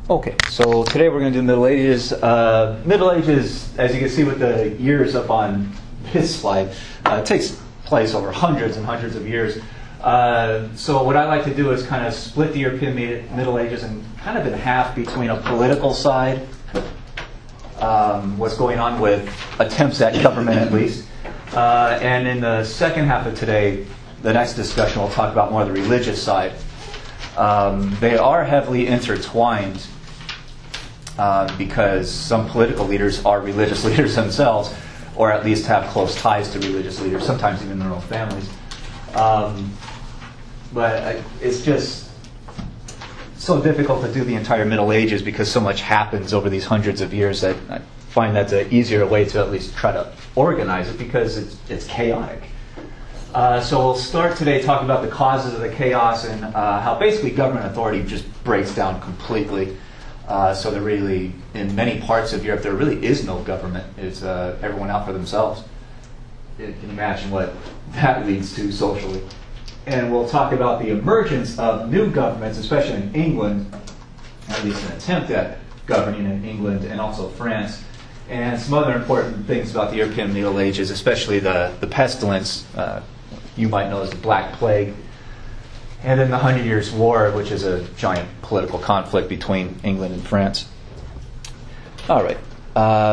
Okay, so today we're going to do Middle Ages. Middle Ages, as you can see with the years up on this slide, takes place over hundreds and hundreds of years. So what I like to do is kind of split the European Middle Ages in kind of in half between a political side, what's going on with attempts at government at least, and in the second half of today, the next discussion, we'll talk about more of the religious side. They are heavily intertwined because some political leaders are religious leaders themselves, or at least have close ties to religious leaders, sometimes even their own families. But it's just so difficult to do the entire Middle Ages because so much happens over these hundreds of years that I find that's an easier way to at least try to organize it because it's chaotic. So we'll start today talking about the causes of the chaos and how basically government authority just breaks down completely. So there really, in many parts of Europe, there really is no government. It's everyone out for themselves. You can imagine what that leads to socially. And we'll talk about the emergence of new governments, especially in England, at least an attempt at governing in England and also France. And some other important things about the European Middle Ages, especially the pestilence, you might know as the Black Plague, and then the 100 Years' War, which is a giant political conflict between England and France. All right.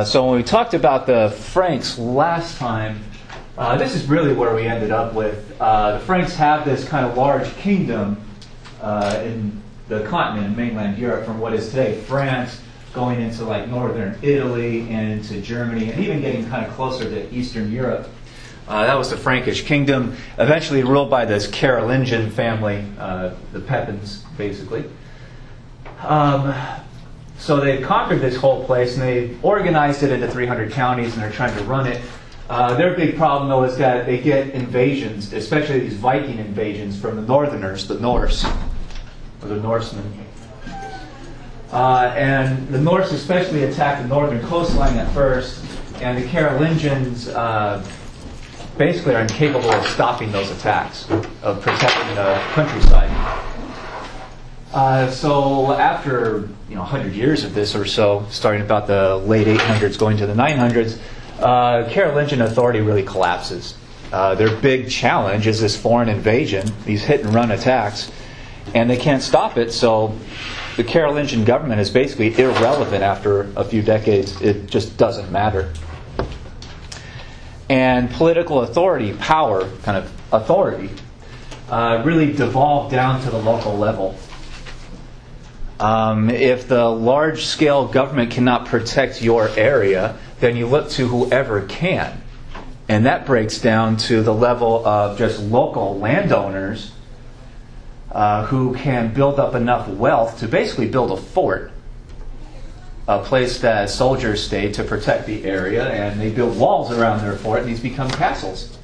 So when we talked about the Franks last time, this is really where we ended up with. The Franks have this kind of large kingdom in the continent, in mainland Europe, from what is today France, going into like northern Italy and into Germany, and even getting kind of closer to Eastern Europe. That was the Frankish kingdom, eventually ruled by this Carolingian family, the Pepins, basically. So they conquered this whole place, and they organized it into 300 counties, and they're trying to run it. Their big problem, though, is that they get invasions, especially these Viking invasions from the Northerners, the Norse, or the Norsemen. And the Norse especially attacked the northern coastline at first, and the Carolingians basically are incapable of stopping those attacks, of protecting the countryside. So after 100 years of this or so, starting about the late 800s going to the 900s, Carolingian authority really collapses. Their big challenge is this foreign invasion, these hit-and-run attacks, and they can't stop it, so the Carolingian government is basically irrelevant after a few decades. It just doesn't matter. And political authority, power, kind of authority, really devolved down to the local level. If the large-scale government cannot protect your area, then you look to whoever can. And that breaks down to the level of just local landowners who can build up enough wealth to basically build a fort, a place that soldiers stay to protect the area, and they build walls around their fort, and these become castles.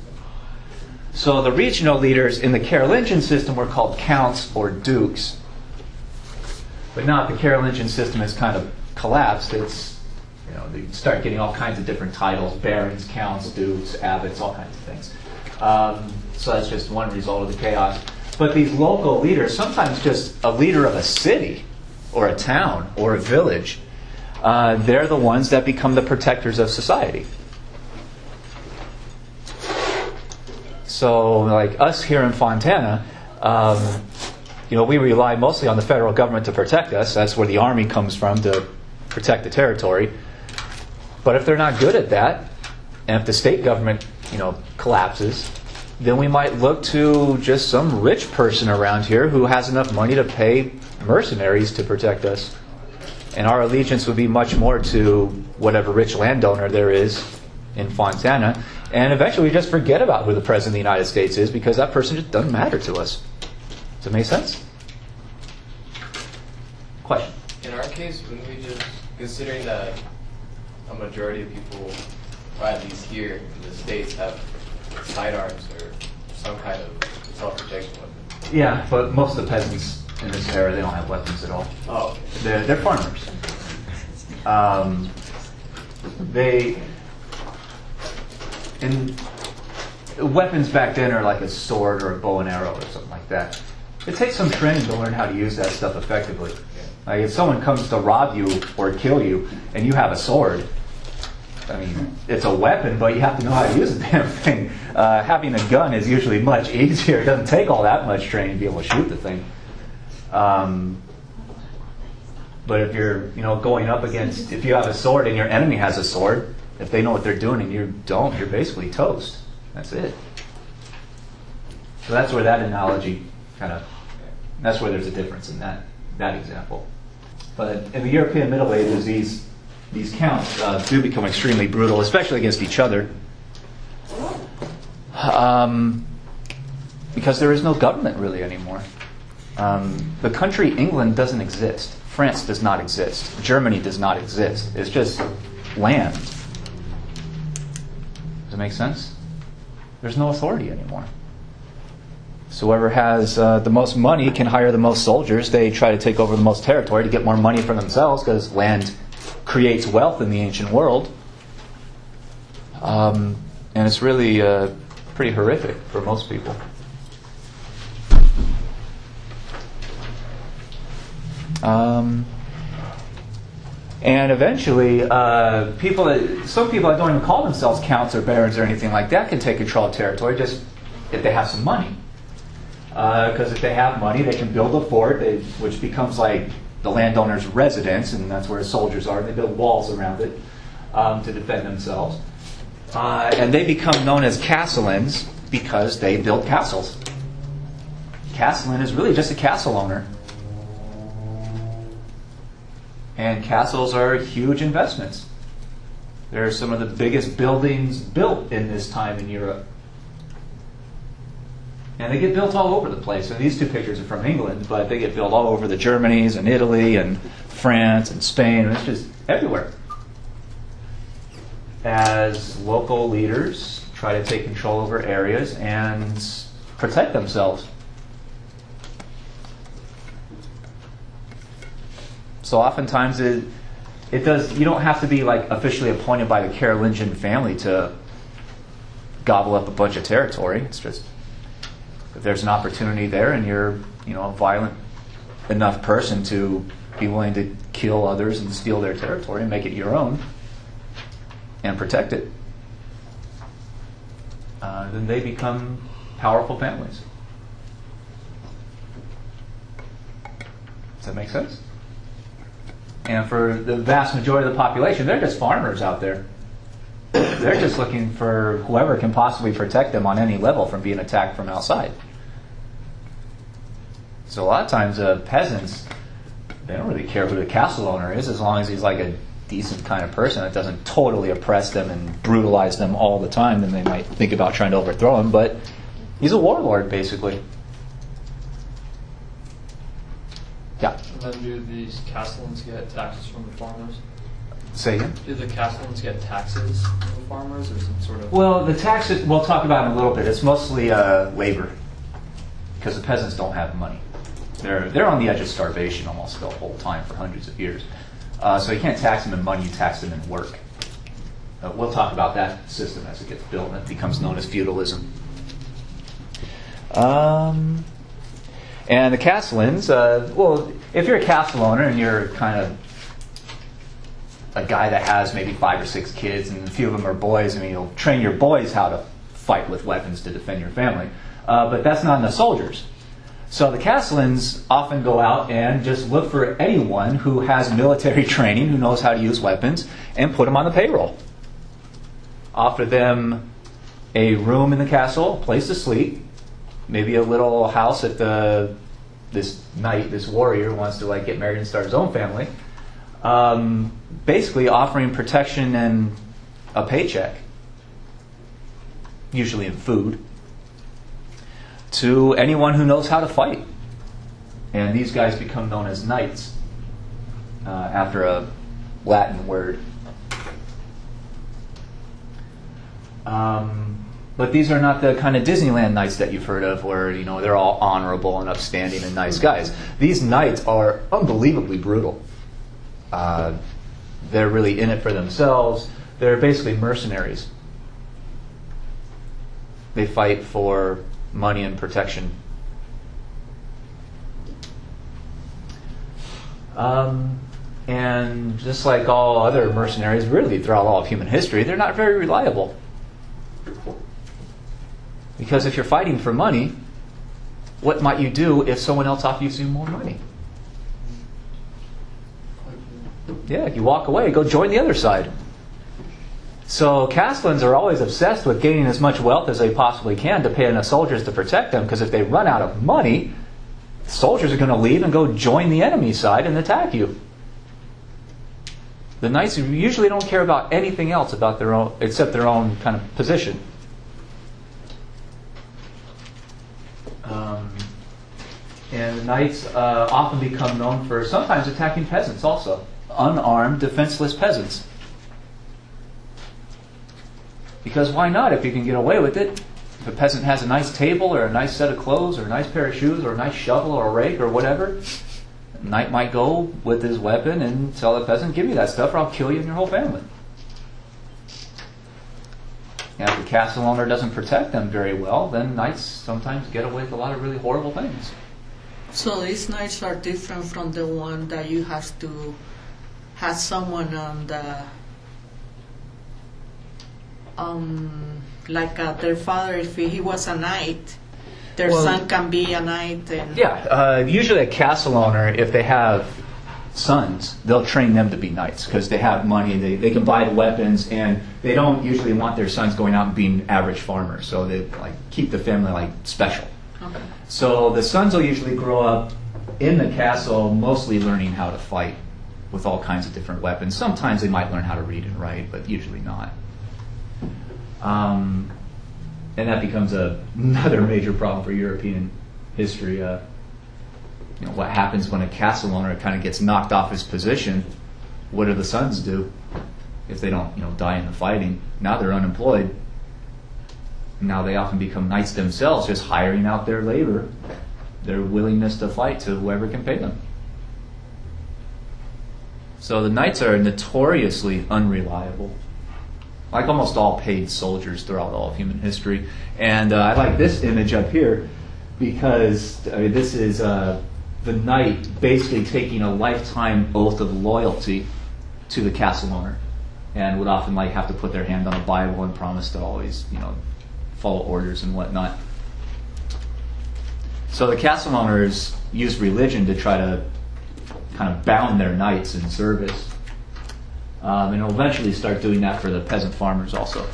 So the regional leaders in the Carolingian system were called counts or dukes. But now the Carolingian system has kind of collapsed. It's, they start getting all kinds of different titles: barons, counts, dukes, abbots, all kinds of things. So that's just one result of the chaos. But these local leaders, sometimes just a leader of a city or a town or a village, they're the ones that become the protectors of society. So, like us here in Fontana, we rely mostly on the federal government to protect us. That's where the army comes from to protect the territory. But if they're not good at that, and if the state government, collapses, then we might look to just some rich person around here who has enough money to pay mercenaries to protect us. And our allegiance would be much more to whatever rich landowner there is in Fontana. And eventually we just forget about who the President of the United States is because that person just doesn't matter to us. Does it make sense? Question? In our case, wouldn't we just, considering that a majority of people, or at least here in the States, have sidearms or some kind of self-protection weapon? Yeah, but most of the peasants in this era, they don't have weapons at all. Oh. They're farmers. Weapons back then are like a sword or a bow and arrow or something like that. It takes some training to learn how to use that stuff effectively. Like if someone comes to rob you or kill you and you have a sword, I mean, it's a weapon, but you have to know how to use the damn thing. Having a gun is usually much easier. It doesn't take all that much training to be able to shoot the thing. But if you're, going up against, if you have a sword and your enemy has a sword, if they know what they're doing and you don't, you're basically toast. That's it. So that's where that analogy that's where there's a difference in that example. But in the European Middle Ages, these counts do become extremely brutal, especially against each other, because there is no government really anymore. The country England doesn't exist. France does not exist. Germany does not exist. It's just land. Does it make sense? There's no authority anymore. So whoever has the most money can hire the most soldiers. They try to take over the most territory to get more money for themselves because land creates wealth in the ancient world. And it's really pretty horrific for most people. And eventually, some people that don't even call themselves counts or barons or anything like that can take control of territory just if they have some money. Because if they have money, they can build a fort, which becomes like the landowner's residence, and that's where soldiers are. They build walls around it to defend themselves. And they become known as castellans because they build castles. Castellan is really just a castle owner. And castles are huge investments. They're some of the biggest buildings built in this time in Europe. And they get built all over the place. And these two pictures are from England, but they get built all over the Germanys and Italy and France and Spain. It's just everywhere. As local leaders try to take control over areas and protect themselves. So oftentimes it does. You don't have to be like officially appointed by the Carolingian family to gobble up a bunch of territory. It's just if there's an opportunity there and you're a violent enough person to be willing to kill others and steal their territory and make it your own and protect it, then they become powerful families. Does that make sense? And for the vast majority of the population, they're just farmers out there. They're just looking for whoever can possibly protect them on any level from being attacked from outside. So a lot of times peasants, they don't really care who the castle owner is as long as he's like a decent kind of person that doesn't totally oppress them and brutalize them all the time. Then they might think about trying to overthrow him, but he's a warlord basically. Yeah. And then do these castellans get taxes from the farmers? Say again? Do the castellans get taxes from the farmers or some sort of... Well, the taxes, we'll talk about in a little bit. It's mostly labor because the peasants don't have money. They're on the edge of starvation almost the whole time for hundreds of years. So you can't tax them in money, you tax them in work. We'll talk about that system as it gets built and it becomes known as feudalism. And the castellans, well, if you're a castle owner and you're kind of a guy that has maybe 5 or 6 kids and a few of them are boys, I mean, you'll train your boys how to fight with weapons to defend your family. But that's not enough soldiers. So the castellans often go out and just look for anyone who has military training, who knows how to use weapons, and put them on the payroll. Offer them a room in the castle, a place to sleep, maybe a little house if this knight, this warrior, wants to get married and start his own family. Basically offering protection and a paycheck, usually in food, to anyone who knows how to fight. And these guys become known as knights, after a Latin word. But these are not the kind of Disneyland knights that you've heard of where, they're all honorable and upstanding and nice guys. These knights are unbelievably brutal. They're really in it for themselves. They're basically mercenaries. They fight for money and protection. And just like all other mercenaries, really throughout all of human history, they're not very reliable. Because if you're fighting for money, what might you do if someone else offers you more money? Yeah, you walk away, go join the other side. So Castellans are always obsessed with gaining as much wealth as they possibly can to pay enough soldiers to protect them, because if they run out of money, soldiers are going to leave and go join the enemy side and attack you. The knights usually don't care about anything else about their own, except their own kind of position. And the knights often become known for sometimes attacking peasants also. Unarmed, defenseless peasants. Because why not if you can get away with it? If a peasant has a nice table or a nice set of clothes or a nice pair of shoes or a nice shovel or a rake or whatever, the knight might go with his weapon and tell the peasant, give me that stuff or I'll kill you and your whole family. And if the castle owner doesn't protect them very well, then knights sometimes get away with a lot of really horrible things. So these knights are different from the one that you have to have someone on the their father, if he was a knight, their son can be a knight. And usually a castle owner, if they have sons, they'll train them to be knights because they have money, they can buy the weapons, and they don't usually want their sons going out and being average farmers, so they keep the family special. Okay. So the sons will usually grow up in the castle mostly learning how to fight with all kinds of different weapons. Sometimes they might learn how to read and write, but usually not. And that becomes another major problem for European history. What happens when a castle owner kind of gets knocked off his position? What do the sons do if they don't, die in the fighting? Now they're unemployed. Now they often become knights themselves, just hiring out their labor, their willingness to fight to whoever can pay them. So the knights are notoriously unreliable, like almost all paid soldiers throughout all of human history. And I like this image up here because this is the knight basically taking a lifetime oath of loyalty to the castle owner, and would often have to put their hand on a Bible and promise to always, follow orders and whatnot. So the castle owners use religion to try to kind of bound their knights in service. And will eventually start doing that for the peasant farmers also.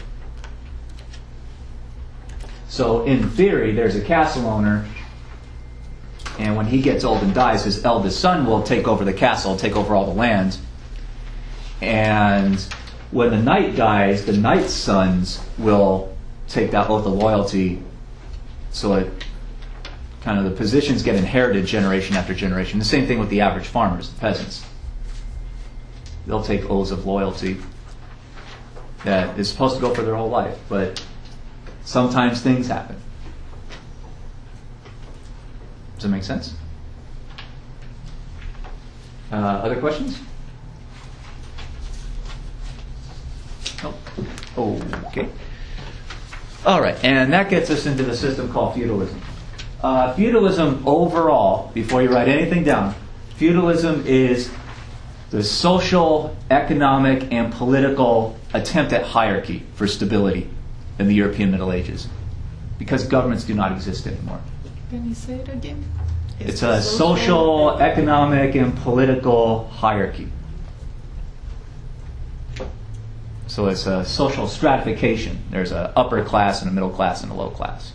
So in theory, there's a castle owner, and when he gets old and dies, his eldest son will take over the castle, take over all the land. And when the knight dies, the knight's sons will take that oath of loyalty, so it kind of the positions get inherited generation after generation. The same thing with the average farmers, the peasants. They'll take oaths of loyalty that is supposed to go for their whole life, but sometimes things happen. Does that make sense? Other questions? Nope. Okay. All right, and that gets us into the system called feudalism. Feudalism overall, before you write anything down, feudalism is the social, economic, and political attempt at hierarchy for stability in the European Middle Ages, because governments do not exist anymore. Can you say it again? It's a social, economic, and political hierarchy. So it's a social stratification. There's an upper class and a middle class and a low class.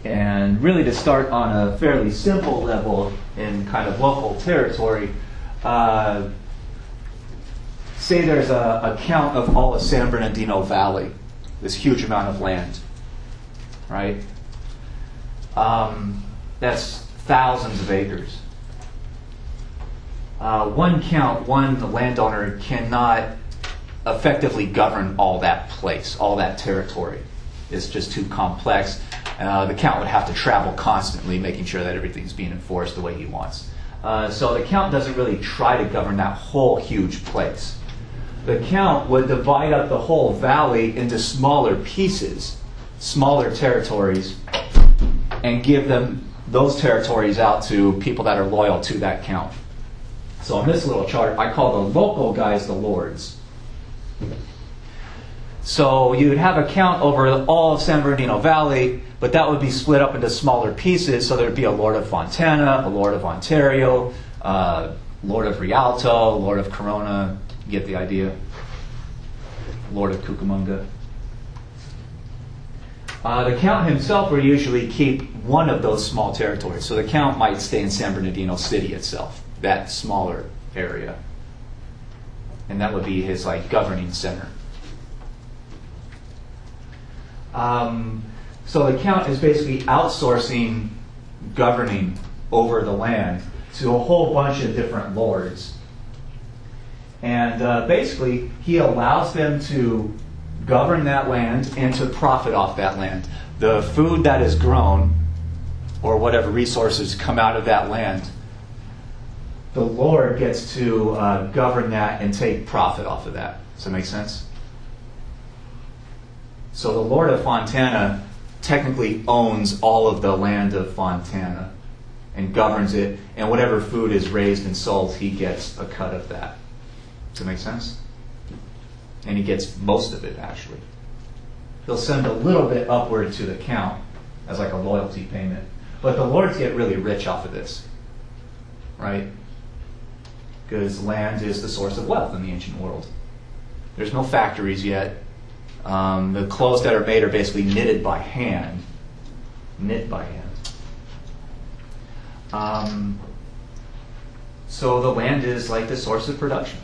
And really, to start on a fairly simple level in kind of local territory, say there's a count of all of San Bernardino Valley, this huge amount of land, right? That's thousands of acres. One landowner cannot effectively govern all that place, all that territory. It's just too complex. The count would have to travel constantly, making sure that everything's being enforced the way he wants. So the count doesn't really try to govern that whole huge place. The count would divide up the whole valley into smaller pieces smaller territories and give them those territories out to people that are loyal to that count. So on this little chart, I call the local guys the lords. So you would have a count over all of San Bernardino Valley, but that would be split up into smaller pieces. So there would be a Lord of Fontana, a Lord of Ontario, Lord of Rialto, Lord of Corona. You get the idea. Lord of Cucamonga. The count himself would usually keep one of those small territories. So the count might stay in San Bernardino City itself, that smaller area. And that would be his governing center. So the count is basically outsourcing governing over the land to a whole bunch of different lords. And basically, he allows them to govern that land and to profit off that land. The food that is grown, or whatever resources come out of that land, the Lord gets to govern that and take profit off of that. Does that make sense? So the Lord of Fontana technically owns all of the land of Fontana and governs it, and whatever food is raised and sold, he gets a cut of that. Does that make sense? And he gets most of it, actually. He'll send a little bit upward to the count as like a loyalty payment. But the lords get really rich off of this, right? Because land is the source of wealth in the ancient world. There's no factories yet. The clothes that are made are basically knitted by hand. Knit by hand. So the land is like the source of production.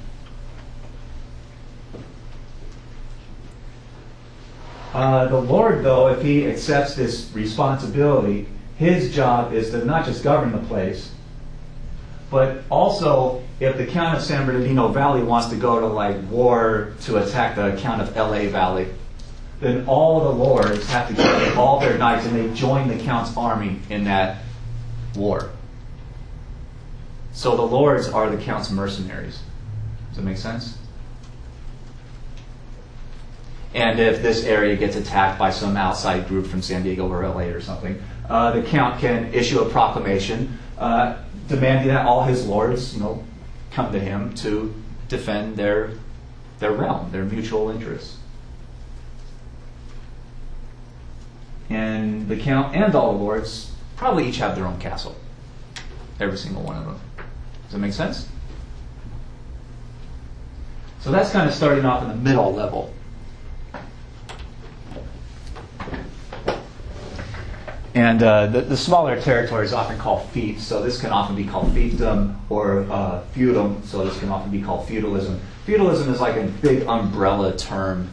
The Lord, though, if he accepts this responsibility, his job is to not just govern the place, but also, if the Count of San Bernardino Valley wants to go to war to attack the Count of LA Valley, then all the lords have to get all their knights and they join the Count's army in that war. So the lords are the Count's mercenaries. Does that make sense? And if this area gets attacked by some outside group from San Diego or LA or something, the Count can issue a proclamation demanding that all his lords, come to him to defend their realm, their mutual interests. And the Count and all the lords probably each have their own castle. Every single one of them. Does that make sense? So that's kind of starting off in the middle level. And the smaller territory is often called fiefs, so this can often be called fiefdom, or feudum, so this can often be called feudalism. Feudalism is like a big umbrella term.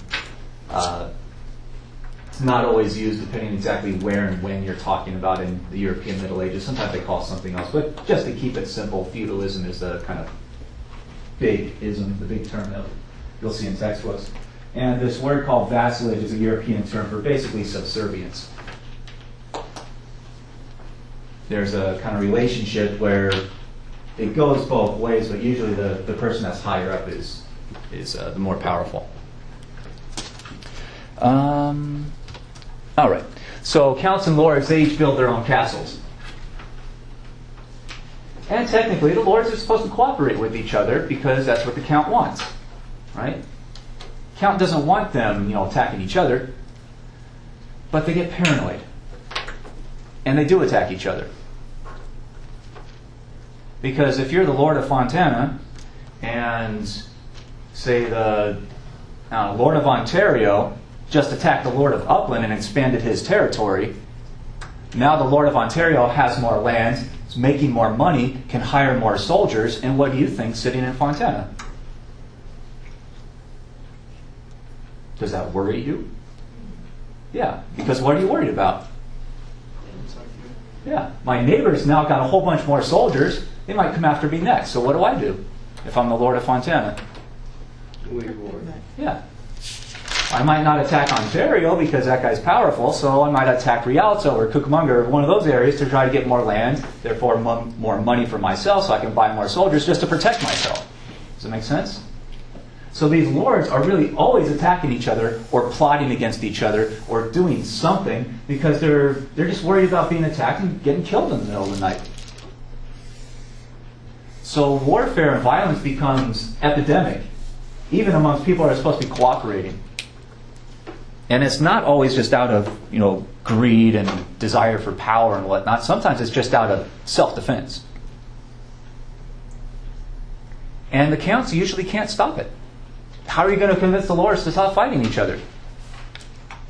It's not always used depending exactly where and when you're talking about in the European Middle Ages. Sometimes they call it something else, but just to keep it simple, feudalism is the kind of big ism, the big term that you'll see in textbooks. And this word called vassalage is a European term for basically subservience. There's a kind of relationship where it goes both ways, but usually the person that's higher up is the more powerful. All right. So counts and lords, they each build their own castles. And technically, the lords are supposed to cooperate with each other because that's what the count wants, right? Count doesn't want them, attacking each other, but they get paranoid. And they do attack each other. Because if you're the Lord of Fontana and, say, the Lord of Ontario just attacked the Lord of Upland and expanded his territory, now the Lord of Ontario has more land, is making more money, can hire more soldiers, and what do you think sitting in Fontana? Does that worry you? Yeah, because what are you worried about? Yeah, my neighbor's now got a whole bunch more soldiers. They might come after me next. So what do I do if I'm the Lord of Fontana? Yeah. I might not attack Ontario because that guy's powerful, so I might attack Rialto or Cucamonga or one of those areas to try to get more land, therefore more money for myself so I can buy more soldiers just to protect myself. Does that make sense? So these lords are really always attacking each other or plotting against each other or doing something because they're just worried about being attacked and getting killed in the middle of the night. So warfare and violence becomes epidemic, even amongst people that are supposed to be cooperating. And it's not always just out of, greed and desire for power and whatnot. Sometimes it's just out of self-defense. And the counts usually can't stop it. How are you going to convince the lords to stop fighting each other?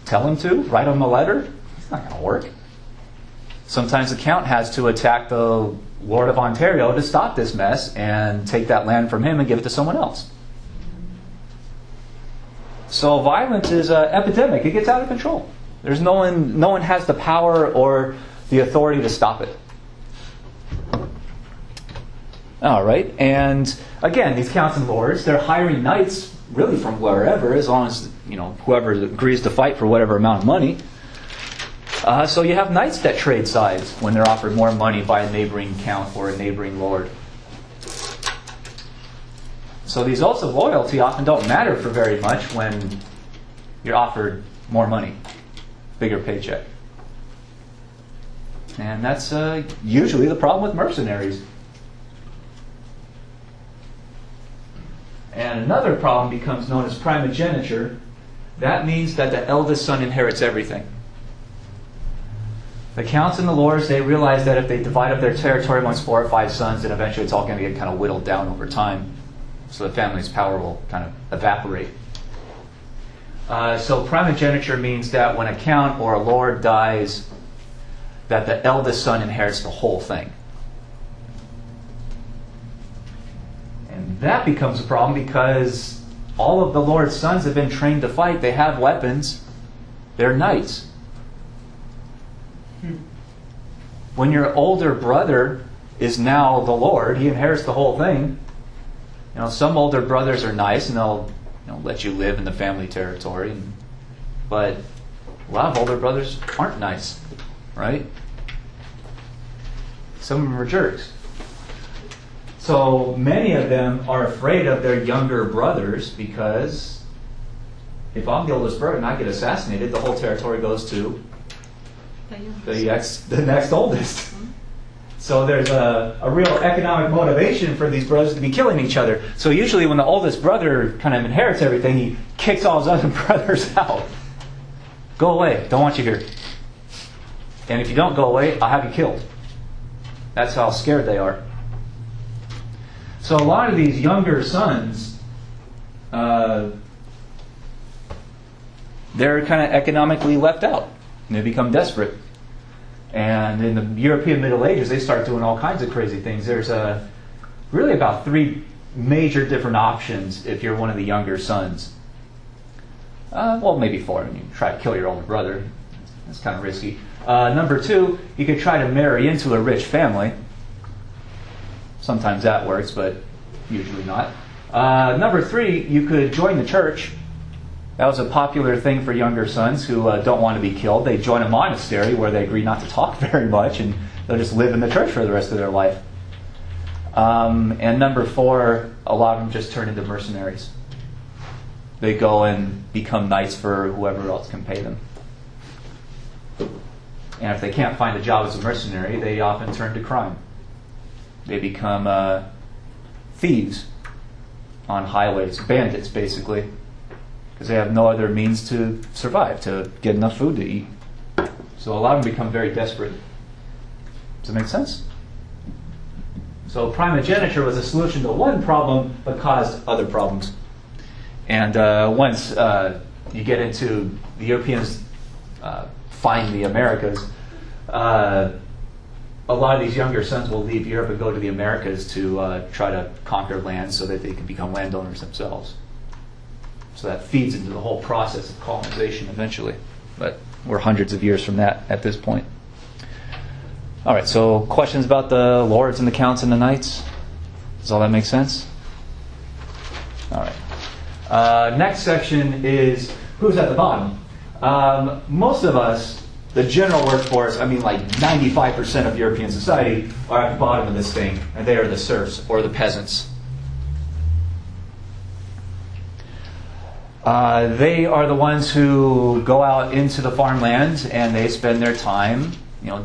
Tell them to? Write them a letter? It's not going to work. Sometimes the count has to attack the Lord of Ontario to stop this mess and take that land from him and give it to someone else. So violence is an epidemic. It gets out of control. There's no one has the power or the authority to stop it. All right, and again, these counts and lords, they're hiring knights really from wherever, as long as whoever agrees to fight for whatever amount of money. So you have knights that trade sides when they're offered more money by a neighboring count or a neighboring lord. So these oaths of loyalty often don't matter for very much when you're offered more money, bigger paycheck. And that's usually the problem with mercenaries. And another problem becomes known as primogeniture. That means that the eldest son inherits everything. The counts and the lords, they realize that if they divide up their territory amongst 4 or 5 sons, then eventually it's all going to get kind of whittled down over time. So the family's power will kind of evaporate. So primogeniture means that when a count or a lord dies, that the eldest son inherits the whole thing. And that becomes a problem because all of the lord's sons have been trained to fight. They have weapons. They're knights. When your older brother is now the lord, he inherits the whole thing. Some older brothers are nice and they'll let you live in the family territory. But a lot of older brothers aren't nice, right? Some of them are jerks. So many of them are afraid of their younger brothers because if I'm the oldest brother and I get assassinated, the whole territory goes to the next oldest. So there's a real economic motivation for these brothers to be killing each other. So usually when the oldest brother kind of inherits everything, he kicks all his other brothers out. Go away. Don't want you here. And if you don't go away, I'll have you killed. That's how scared they are. So a lot of these younger sons, they're kind of economically left out. And they become desperate. And in the European Middle Ages, they start doing all kinds of crazy things. There's really about 3 major different options if you're one of the younger sons. Well, maybe 4. You try to kill your older brother. That's kind of risky. Number 2, you could try to marry into a rich family. Sometimes that works, but usually not. Number 3, you could join the church. That was a popular thing for younger sons who don't want to be killed. They join a monastery where they agree not to talk very much, and they'll just live in the church for the rest of their life. And number 4, a lot of them just turn into mercenaries. They go and become knights for whoever else can pay them. And if they can't find a job as a mercenary, they often turn to crime. They become thieves on highways, bandits basically. Because they have no other means to survive, to get enough food to eat. So a lot of them become very desperate. Does that make sense? So primogeniture was a solution to one problem, but caused other problems. And once you get into the Europeans find the Americas, a lot of these younger sons will leave Europe and go to the Americas to try to conquer land so that they can become landowners themselves. So that feeds into the whole process of colonization eventually. But we're hundreds of years from that at this point. All right, so questions about the lords and the counts and the knights? Does all that make sense? All right. Next section is who's at the bottom. Most of us, the general workforce, like 95% of European society, are at the bottom of this thing, and they are the serfs or the peasants. They are the ones who go out into the farmland and they spend their time,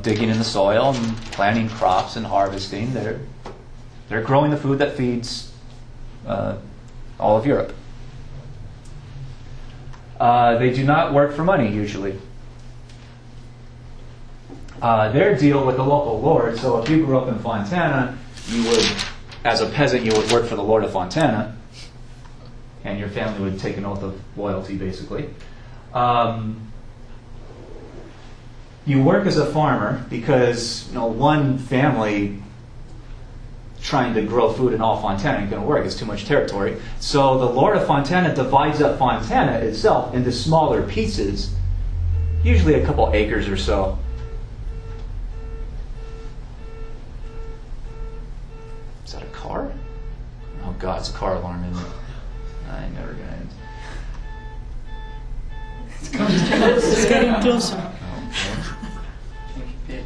digging in the soil and planting crops and harvesting. They're growing the food that feeds all of Europe. They do not work for money usually. Their deal with the local lord. So if you grew up in Fontana, you would, as a peasant, you would work for the lord of Fontana, and your family would take an oath of loyalty, basically. You work as a farmer because one family trying to grow food in all Fontana ain't going to work. It's too much territory. So the lord of Fontana divides up Fontana itself into smaller pieces, usually a couple acres or so. Is that a car? Oh God, it's a car alarm, isn't it? I ain't never gonna end. It's getting closer. Bitch.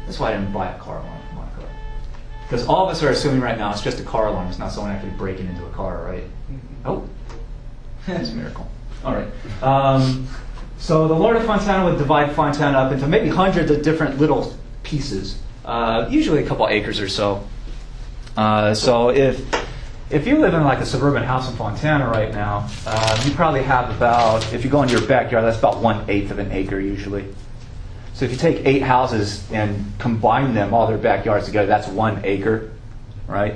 That's why I didn't buy a car alarm for my car. Because all of us are assuming right now it's just a car alarm. It's not someone actually breaking into a car, right? Oh, that's a miracle. All right. So the Lord of Fontana would divide Fontana up into maybe hundreds of different little pieces, usually a couple acres or so. So if you live in like a suburban house in Fontana right now, you probably have about, if you go into your backyard, that's about 1/8 of an acre usually. So if you take 8 houses and combine them, all their backyards together, that's 1 acre, right?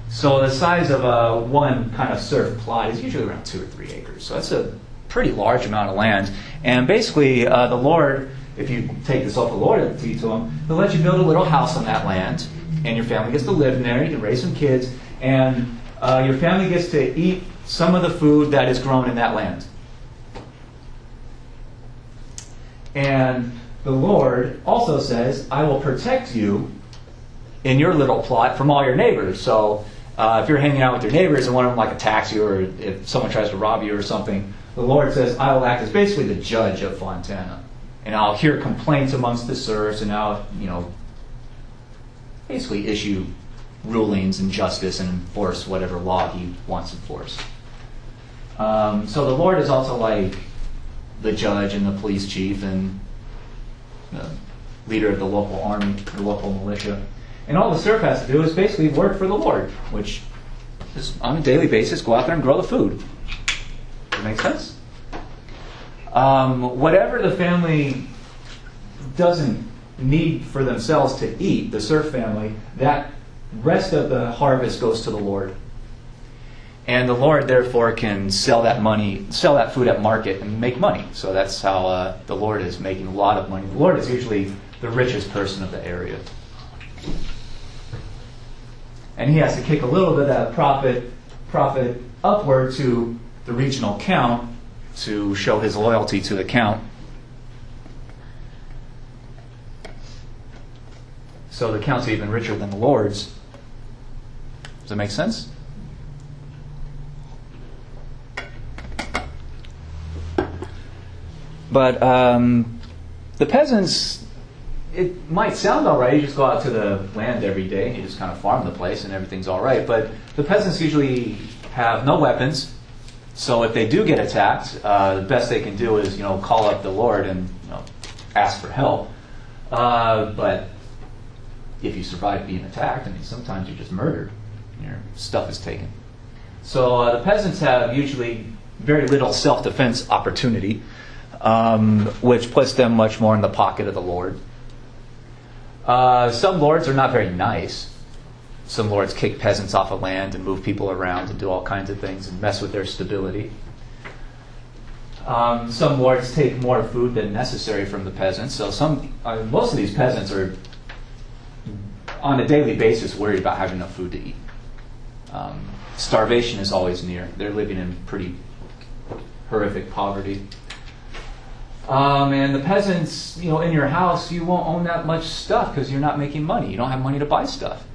So the size of one kind of serf plot is usually around 2 or 3 acres. So that's a pretty large amount of land. And basically, the Lord, if you take this off the loyalty to him, he'll let you build a little house on that land, and your family gets to live in there, you can raise some kids, and your family gets to eat some of the food that is grown in that land. And the Lord also says, I will protect you in your little plot from all your neighbors. So if you're hanging out with your neighbors and one of them like attacks you, or if someone tries to rob you or something, the Lord says, I will act as basically the judge of Fontana. And I'll hear complaints amongst the serfs, and I'll, basically issue rulings and justice and enforce whatever law he wants enforced. So the Lord is also like the judge and the police chief and the leader of the local army, the local militia. And all the serf has to do is basically work for the Lord, which is on a daily basis, go out there and grow the food. Does that make sense? Whatever the family doesn't need for themselves to eat, the serf family, that rest of the harvest goes to the Lord. And the Lord, therefore, can sell that food at market and make money. So that's how the Lord is making a lot of money. The Lord is usually the richest person of the area. And he has to kick a little bit of that profit upward to the regional count to show his loyalty to the count. So the count's even richer than the Lord's. Does that make sense? But the peasants, it might sound all right. You just go out to the land every day and you just kind of farm the place and everything's all right. But the peasants usually have no weapons. So if they do get attacked, the best they can do is, call up the Lord and ask for help. But if you survive being attacked, sometimes you're just murdered. Your stuff is taken. So the peasants have usually very little self-defense opportunity, which puts them much more in the pocket of the Lord. Some lords are not very nice. Some lords kick peasants off of land and move people around and do all kinds of things and mess with their stability. Some lords take more food than necessary from the peasants. So most of these peasants are on a daily basis worried about having enough food to eat. Starvation is always near. They're living in pretty horrific poverty. And the peasants, in your house, you won't own that much stuff because you're not making money. You don't have money to buy stuff.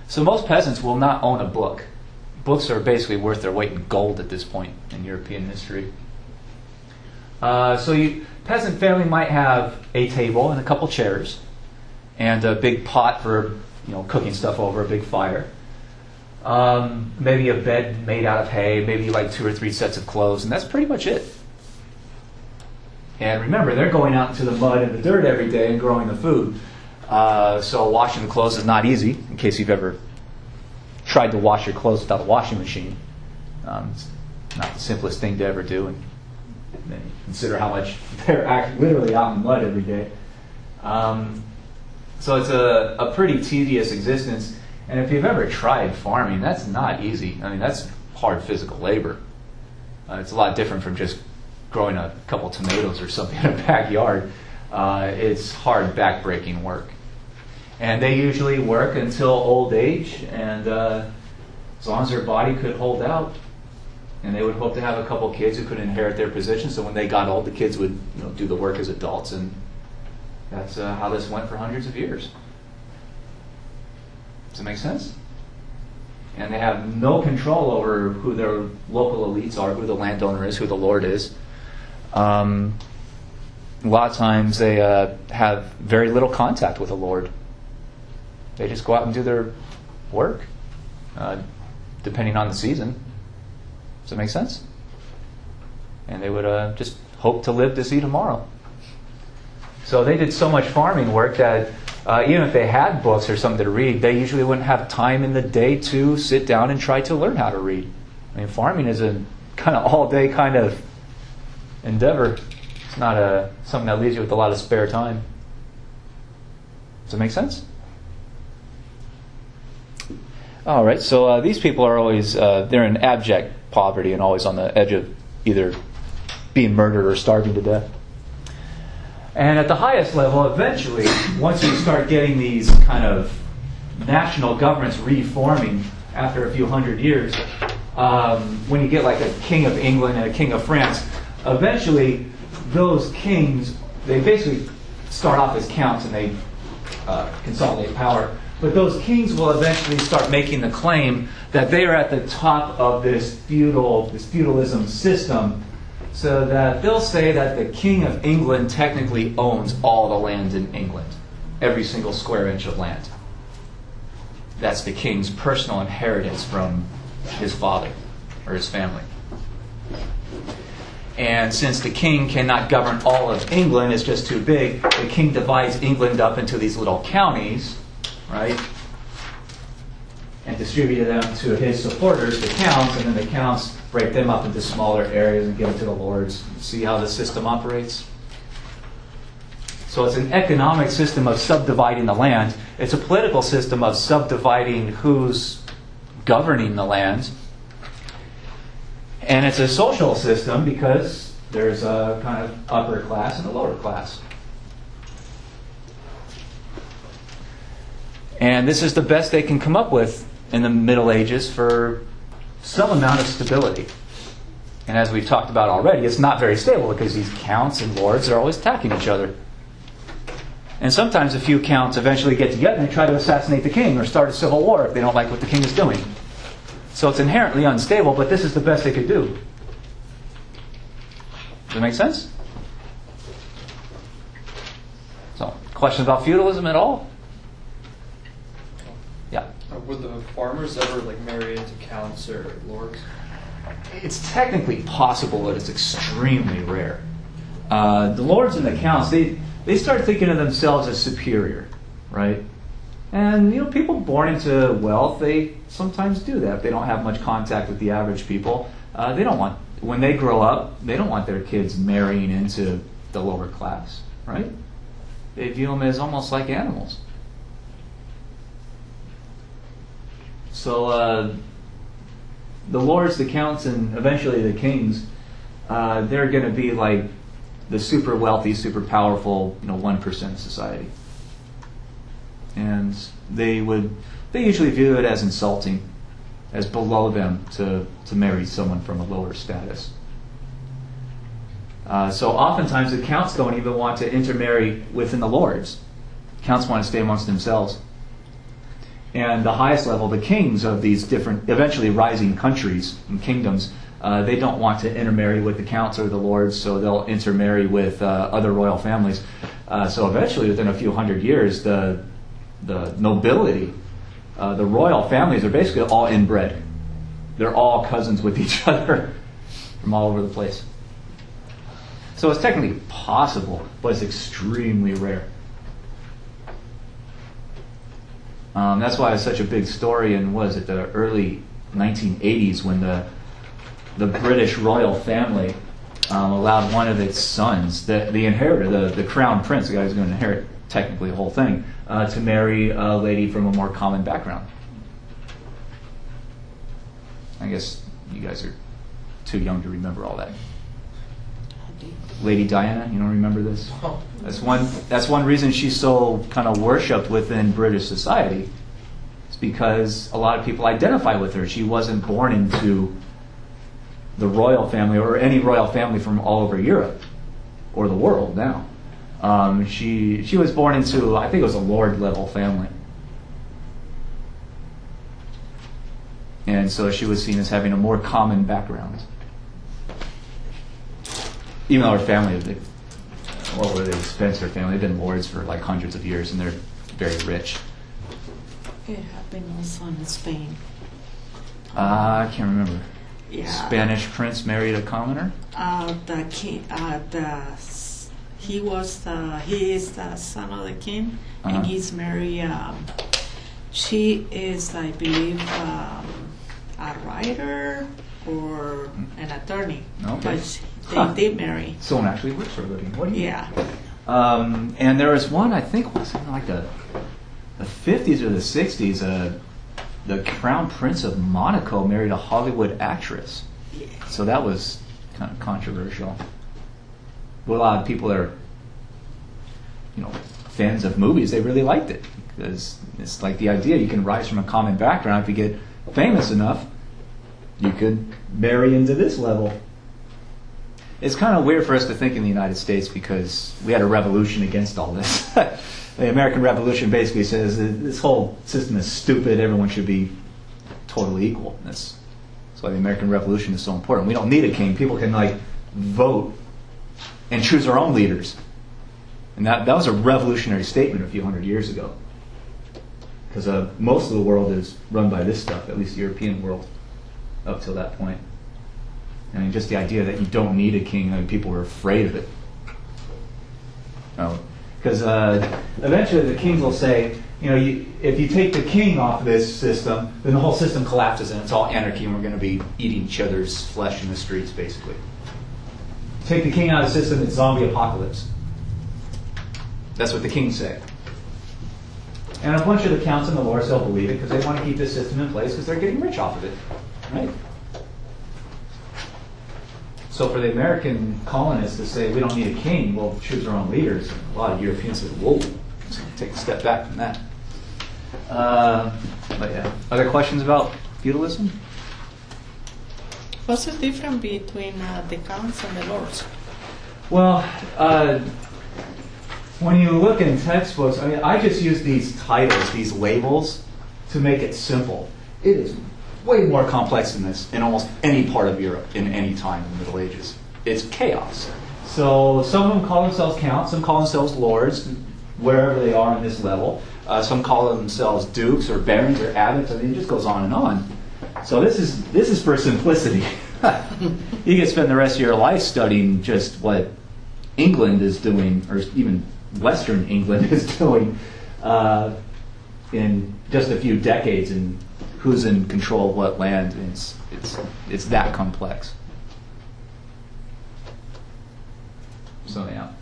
So most peasants will not own a book. Books are basically worth their weight in gold at this point in European history. Peasant family might have a table and a couple chairs and a big pot for cooking stuff over a big fire. Maybe a bed made out of hay, maybe like 2 or 3 sets of clothes, and that's pretty much it. And remember, they're going out into the mud and the dirt every day and growing the food. So washing the clothes is not easy, in case you've ever tried to wash your clothes without a washing machine. It's not the simplest thing to ever do, and then you consider how much they're literally out in the mud every day. So it's a pretty tedious existence. And if you've ever tried farming, that's not easy. I mean, that's hard physical labor. It's a lot different from just growing a couple tomatoes or something in a backyard. It's hard back-breaking work. And they usually work until old age, and as long as their body could hold out. And they would hope to have a couple kids who could inherit their position, so when they got old, the kids would do the work as adults, and that's how this went for hundreds of years. Does that make sense? And they have no control over who their local elites are, who the landowner is, who the Lord is. A lot of times they have very little contact with the Lord. They just go out and do their work, depending on the season. Does that make sense? And they would just hope to live to see tomorrow. So they did so much farming work that even if they had books or something to read, they usually wouldn't have time in the day to sit down and try to learn how to read. I mean, farming is a kind of all-day kind of endeavor. It's not something that leaves you with a lot of spare time. Does that make sense? All right, so these people are always, they're in abject poverty and always on the edge of either being murdered or starving to death. And at the highest level, eventually, once you start getting these kind of national governments reforming after a few hundred years, when you get like a king of England and a king of France, eventually those kings, they basically start off as counts and they consolidate power. But those kings will eventually start making the claim that they are at the top of this feudalism system, so that they'll say that the King of England technically owns all the land in England, every single square inch of land. That's the king's personal inheritance from his father or his family. And since the king cannot govern all of England, it's just too big, the king divides England up into these little counties, right? And distributed them to his supporters, the counts, and then the counts break them up into smaller areas and give it to the lords. See how the system operates? So it's an economic system of subdividing the land. It's a political system of subdividing who's governing the land. And it's a social system because there's a kind of upper class and a lower class. And this is the best they can come up with in the Middle Ages for some amount of stability. And as we've talked about already, it's not very stable because these counts and lords are always attacking each other. And sometimes a few counts eventually get together and try to assassinate the king or start a civil war if they don't like what the king is doing. So it's inherently unstable, but this is the best they could do. Does that make sense? So, questions about feudalism at all? Yeah. Would the farmers ever marry into counts or lords? It's technically possible, but it's extremely rare. The lords and the counts, they start thinking of themselves as superior, right? And people born into wealth, they sometimes do that. If they don't have much contact with the average people, when they grow up, they don't want their kids marrying into the lower class, right? They view them as almost like animals. So the lords, the counts, and eventually the kings, they're going to be like the super wealthy, super powerful, 1% of society. And they usually view it as insulting, as below them to marry someone from a lower status. So oftentimes the counts don't even want to intermarry within the lords. Counts want to stay amongst themselves. And the highest level, the kings of these different, eventually rising countries and kingdoms, they don't want to intermarry with the counts or the lords, so they'll intermarry with other royal families. So eventually, within a few hundred years, the the nobility, the royal families are basically all inbred. They're all cousins with each other from all over the place. So it's technically possible, but it's extremely rare. That's why it's such a big story in, was it, the early 1980s when the British royal family allowed one of its sons, the inheritor, the crown prince, the guy who's going to inherit technically the whole thing, to marry a lady from a more common background. I guess you guys are too young to remember all that. Lady Diana, you don't remember this? That's one reason she's so kind of worshipped within British society. It's because a lot of people identify with her. She wasn't born into the royal family or any royal family from all over Europe or the world now. She was born into, I think it was a lord level family. And so she was seen as having a more common background. Even though her family, what were they, Spencer family, they've been lords for like hundreds of years and they're very rich. It happened also in Spain. I can't remember. Yeah. Spanish prince married a commoner? The king, he is the son of the king, Uh-huh. and he's married. She is, I believe, a writer or an attorney. Okay. But they did marry. Someone actually works for a living. What do you? Yeah. And there was one, I think, was in like the 50s or the 60s. The Crown Prince of Monaco married a Hollywood actress. Yeah. So that was kind of controversial. But a lot of people that are, fans of movies, they really liked it. Because it's like the idea you can rise from a common background. If you get famous enough, you could marry into this level. It's kind of weird for us to think in the United States because we had a revolution against all this. The American Revolution basically says that this whole system is stupid. Everyone should be totally equal. That's why the American Revolution is so important. We don't need a king. People can vote and choose their own leaders. And that was a revolutionary statement a few hundred years ago. Because most of the world is run by this stuff, at least the European world, up till that point. I mean, just the idea that you don't need a king, people were afraid of it. Because eventually the kings will say, if you take the king off this system, then the whole system collapses and it's all anarchy and we're going to be eating each other's flesh in the streets, basically. Take the king out of the system, it's zombie apocalypse. That's what the kings say. And a bunch of the counts and the lords don't believe it because they want to keep this system in place because they're getting rich off of it. Right? So for the American colonists to say we don't need a king, we'll choose our own leaders, a lot of Europeans said, whoa, let's take a step back from that. But yeah. Other questions about feudalism? What's the difference between the counts and the lords? Well, when you look in textbooks, I just use these titles, these labels, to make it simple. It is way more complex than this in almost any part of Europe in any time in the Middle Ages. It's chaos. So some of them call themselves counts, some call themselves lords, wherever they are on this level. Some call themselves dukes or barons or abbots. It just goes on and on. So this is for simplicity. You can spend the rest of your life studying just what England is doing, or even Western England is doing in just a few decades, and who's in control of what land. It's that complex. So yeah.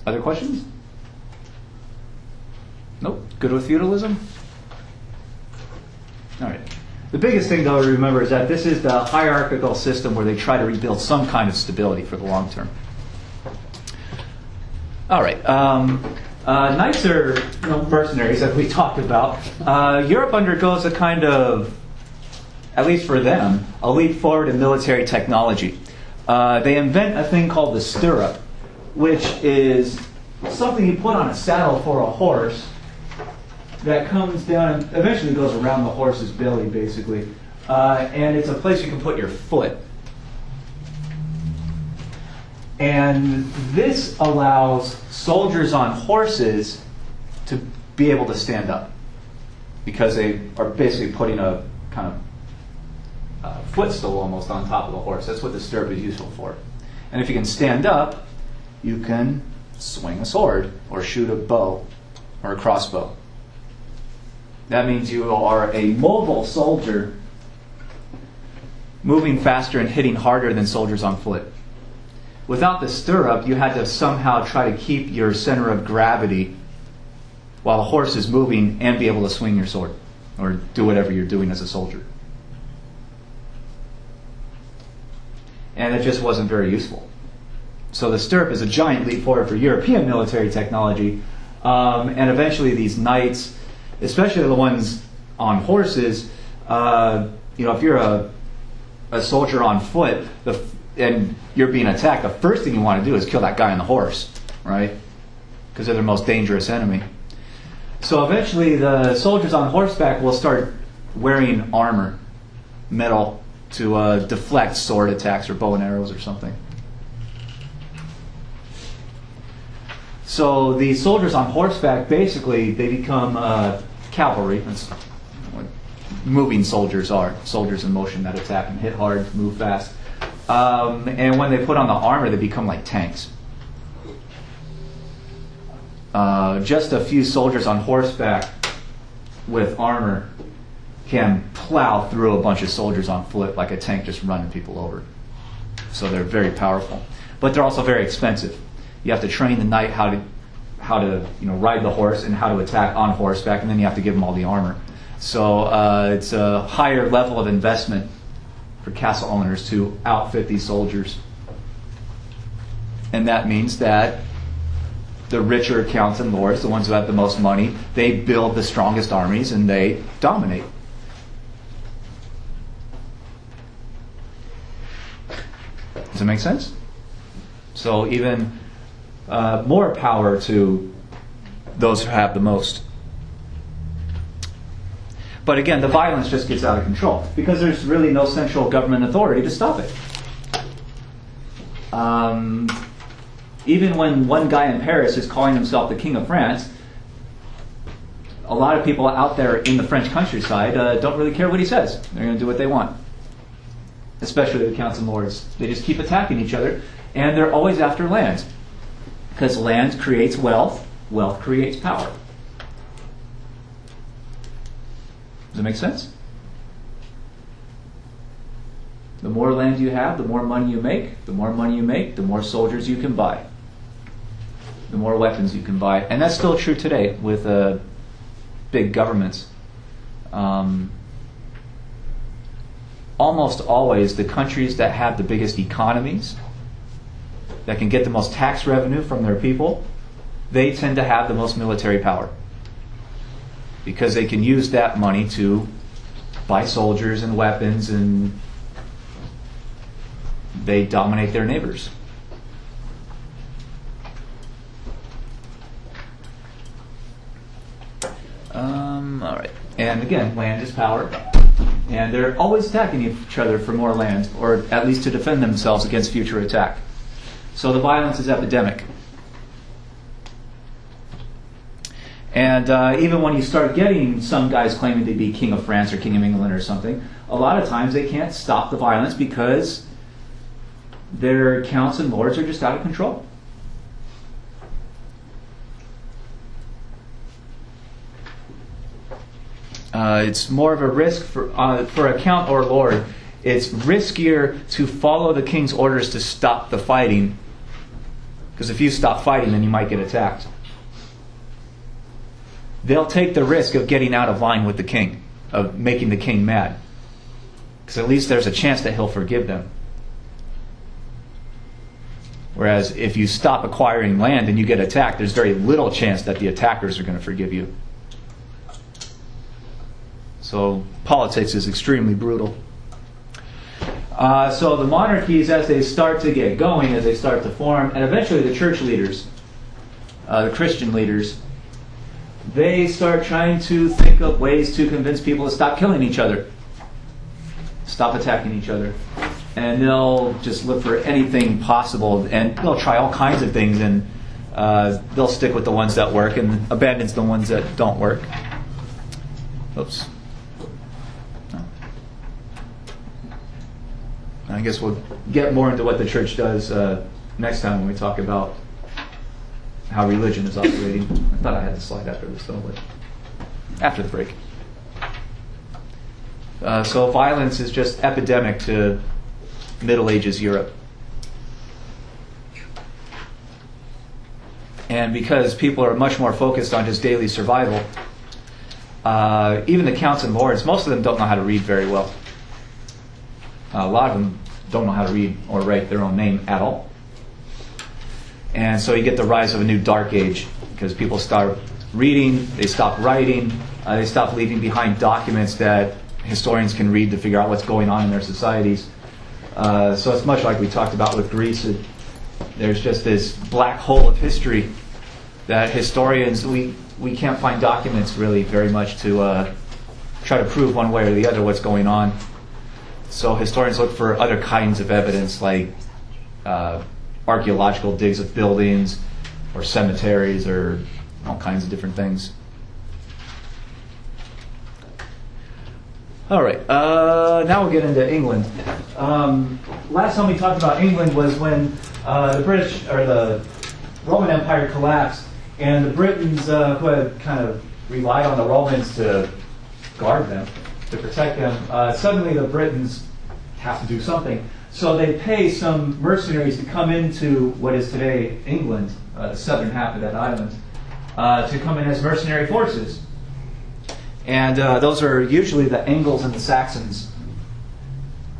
Other questions? Nope. Good with feudalism? All right. The biggest thing, though, to remember is that this is the hierarchical system where they try to rebuild some kind of stability for the long term. All right. Knights are mercenaries, as we talked about. Europe undergoes a kind of, at least for them, a leap forward in military technology. They invent a thing called the stirrup, which is something you put on a saddle for a horse that comes down and eventually goes around the horse's belly, basically. And it's a place you can put your foot. And this allows soldiers on horses to be able to stand up, because they are basically putting a kind of footstool almost on top of the horse. That's what the stirrup is useful for. And if you can stand up, you can swing a sword or shoot a bow or a crossbow. That means you are a mobile soldier, moving faster and hitting harder than soldiers on foot. Without the stirrup, you had to somehow try to keep your center of gravity while the horse is moving and be able to swing your sword or do whatever you're doing as a soldier. And it just wasn't very useful. So the stirrup is a giant leap forward for European military technology. And eventually these knights, especially the ones on horses, if you're a soldier on foot and you're being attacked, the first thing you want to do is kill that guy on the horse, right? Because they're the most dangerous enemy. So eventually the soldiers on horseback will start wearing armor, metal, to deflect sword attacks or bow and arrows or something. So the soldiers on horseback, basically, they become cavalry. That's what moving soldiers are. Soldiers in motion that attack and hit hard, move fast. And when they put on the armor, they become like tanks. Just a few soldiers on horseback with armor can plow through a bunch of soldiers on foot like a tank, just running people over. So they're very powerful. But they're also very expensive. You have to train the knight how to ride the horse and how to attack on horseback, and then you have to give them all the armor. So it's a higher level of investment for castle owners to outfit these soldiers. And that means that the richer counts and lords, the ones who have the most money, they build the strongest armies and they dominate. Does it make sense? So even more power to those who have the most. But again, the violence just gets out of control because there's really no central government authority to stop it. Even when one guy in Paris is calling himself the King of France, a lot of people out there in the French countryside don't really care what he says. They're going to do what they want. Especially the counts and lords. They just keep attacking each other, and they're always after land. Because land creates wealth, wealth creates power. Does it make sense? The more land you have, the more money you make. The more money you make, the more soldiers you can buy. The more weapons you can buy. And that's still true today with big governments. Almost always the countries that have the biggest economies, that can get the most tax revenue from their people, they tend to have the most military power. Because they can use that money to buy soldiers and weapons, and they dominate their neighbors. All right. And again, land is power. And they're always attacking each other for more land, or at least to defend themselves against future attack. So the violence is epidemic. And even when you start getting some guys claiming to be King of France or King of England or something, a lot of times they can't stop the violence because their counts and lords are just out of control. It's more of a risk for a count or lord. It's riskier to follow the king's orders to stop the fighting, because if you stop fighting, then you might get attacked. They'll take the risk of getting out of line with the king, of making the king mad, because at least there's a chance that he'll forgive them. Whereas if you stop acquiring land and you get attacked, there's very little chance that the attackers are going to forgive you. So politics is extremely brutal. So the monarchies, as they start to get going, as they start to form, and eventually the church leaders, the Christian leaders, they start trying to think of ways to convince people to stop killing each other, stop attacking each other. And they'll just look for anything possible, and they'll try all kinds of things. And they'll stick with the ones that work and abandons the ones that don't work. Oops. I guess we'll get more into what the church does next time when we talk about how religion is operating. I thought I had the slide after this, though, but after the break. So violence is just epidemic to Middle Ages Europe. And because people are much more focused on just daily survival, even the counts and lords, most of them don't know how to read very well. A lot of them don't know how to read or write their own name at all. And so you get the rise of a new dark age, because people start reading, they stop writing, they stop leaving behind documents that historians can read to figure out what's going on in their societies. So it's much like we talked about with Greece. There's just this black hole of history that historians, we can't find documents really very much to try to prove one way or the other what's going on. So historians look for other kinds of evidence, like archaeological digs of buildings or cemeteries or all kinds of different things. All right, now we'll get into England. Last time we talked about England was when the British or the Roman Empire collapsed, and the Britons, who had kind of relied on the Romans to guard them, to protect them, suddenly the Britons have to do something. So they pay some mercenaries to come into what is today England, the southern half of that island, to come in as mercenary forces. And those are usually the Angles and the Saxons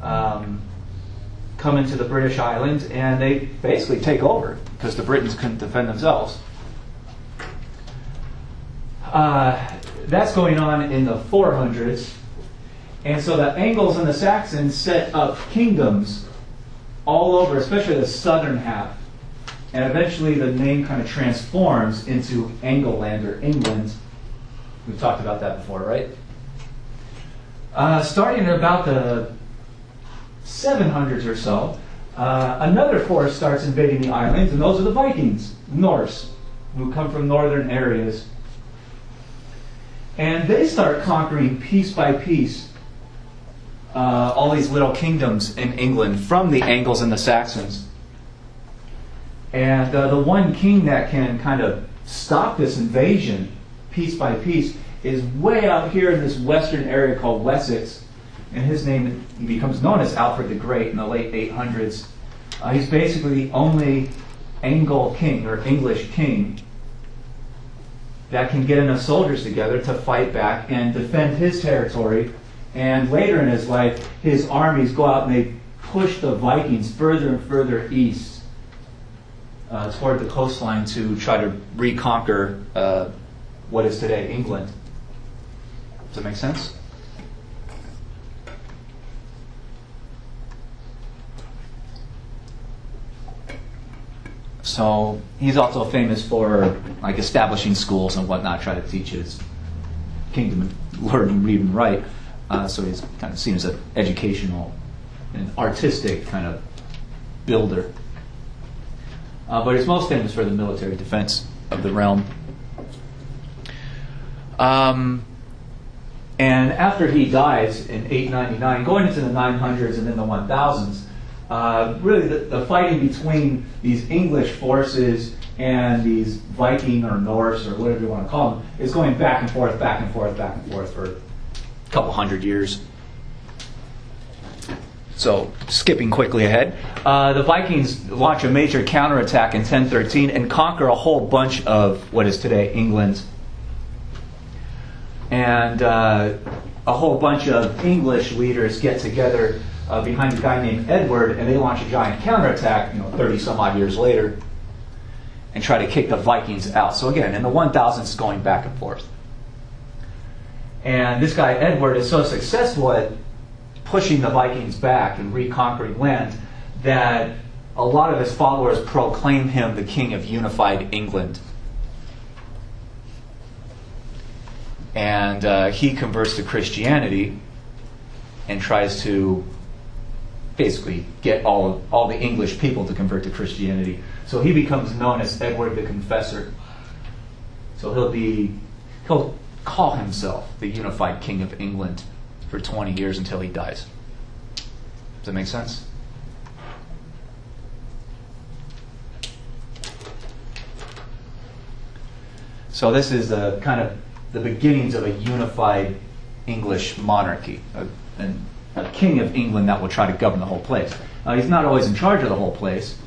come into the British island, and they basically take over because the Britons couldn't defend themselves. That's going on in the 400s. And so the Angles and the Saxons set up kingdoms all over, especially the southern half. And eventually the name kind of transforms into Angleland or England. We've talked about that before, right? Starting at about the 700s or so, another force starts invading the islands, and those are the Vikings, Norse, who come from northern areas. And they start conquering piece by piece all these little kingdoms in England from the Angles and the Saxons. And the one king that can kind of stop this invasion piece by piece is way out here in this western area called Wessex. And his name, he becomes known as Alfred the Great in the late 800s. He's basically the only Angle king or English king that can get enough soldiers together to fight back and defend his territory. And later in his life, his armies go out and they push the Vikings further and further east toward the coastline to try to reconquer what is today England. Does that make sense? So he's also famous for like establishing schools and whatnot, trying to teach his kingdom and learn and read and write. So he's kind of seen as an educational and artistic kind of builder. But he's most famous for the military defense of the realm. And after he dies in 899, going into the 900s and then the 1000s, really the fighting between these English forces and these Viking or Norse or whatever you want to call them is going back and forth, back and forth, back and forth for a couple hundred years. So, skipping quickly ahead, the Vikings launch a major counterattack in 1013 and conquer a whole bunch of what is today England. And a whole bunch of English leaders get together behind a guy named Edward, and they launch a giant counterattack, 30 some odd years later, and try to kick the Vikings out. So again, in the 1000s, it's going back and forth. And this guy Edward is so successful at pushing the Vikings back and reconquering land that a lot of his followers proclaim him the king of unified England. And he converts to Christianity and tries to basically get all the English people to convert to Christianity. So he becomes known as Edward the Confessor. So he'll call himself the unified King of England for 20 years until he dies. Does that make sense? So this is the kind of the beginnings of a unified English monarchy, a king of England that will try to govern the whole place. He's not always in charge of the whole place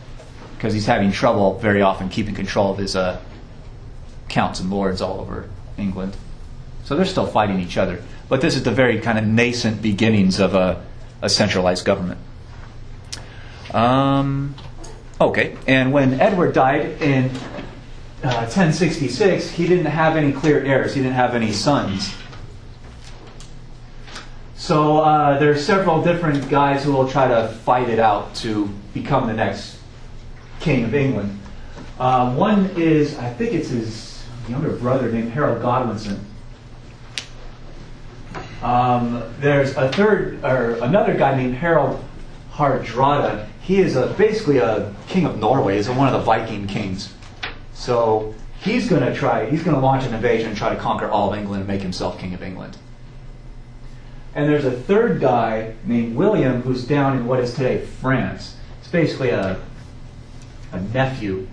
because he's having trouble very often keeping control of his counts and lords all over England. So they're still fighting each other. But this is the very kind of nascent beginnings of a centralized government. Okay, and when Edward died in 1066, he didn't have any clear heirs. He didn't have any sons. So there are several different guys who will try to fight it out to become the next king of England. One is, I think it's his younger brother named Harold Godwinson. There's another guy named Harold Hardrada. He is basically a king of Norway. He's one of the Viking kings. So he's going to launch an invasion and try to conquer all of England and make himself king of England. And there's a third guy named William who's down in what is today France. It's basically a nephew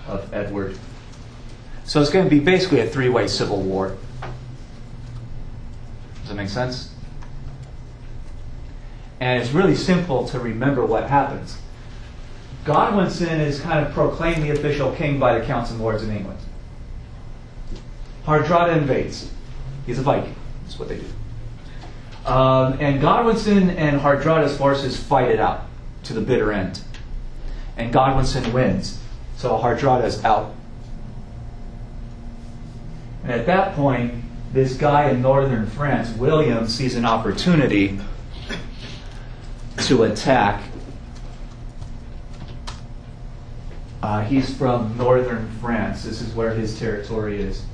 of Edward. So it's going to be basically a three-way civil war. Does that make sense? And it's really simple to remember what happens. Godwinson is kind of proclaimed the official king by the counts and lords in England. Hardrada invades. He's a Viking. That's what they do. And Godwinson and Hardrada's forces fight it out to the bitter end. And Godwinson wins. So Hardrada is out. And at that point, this guy in northern France, William, sees an opportunity to attack. He's from northern France. This is where his territory is.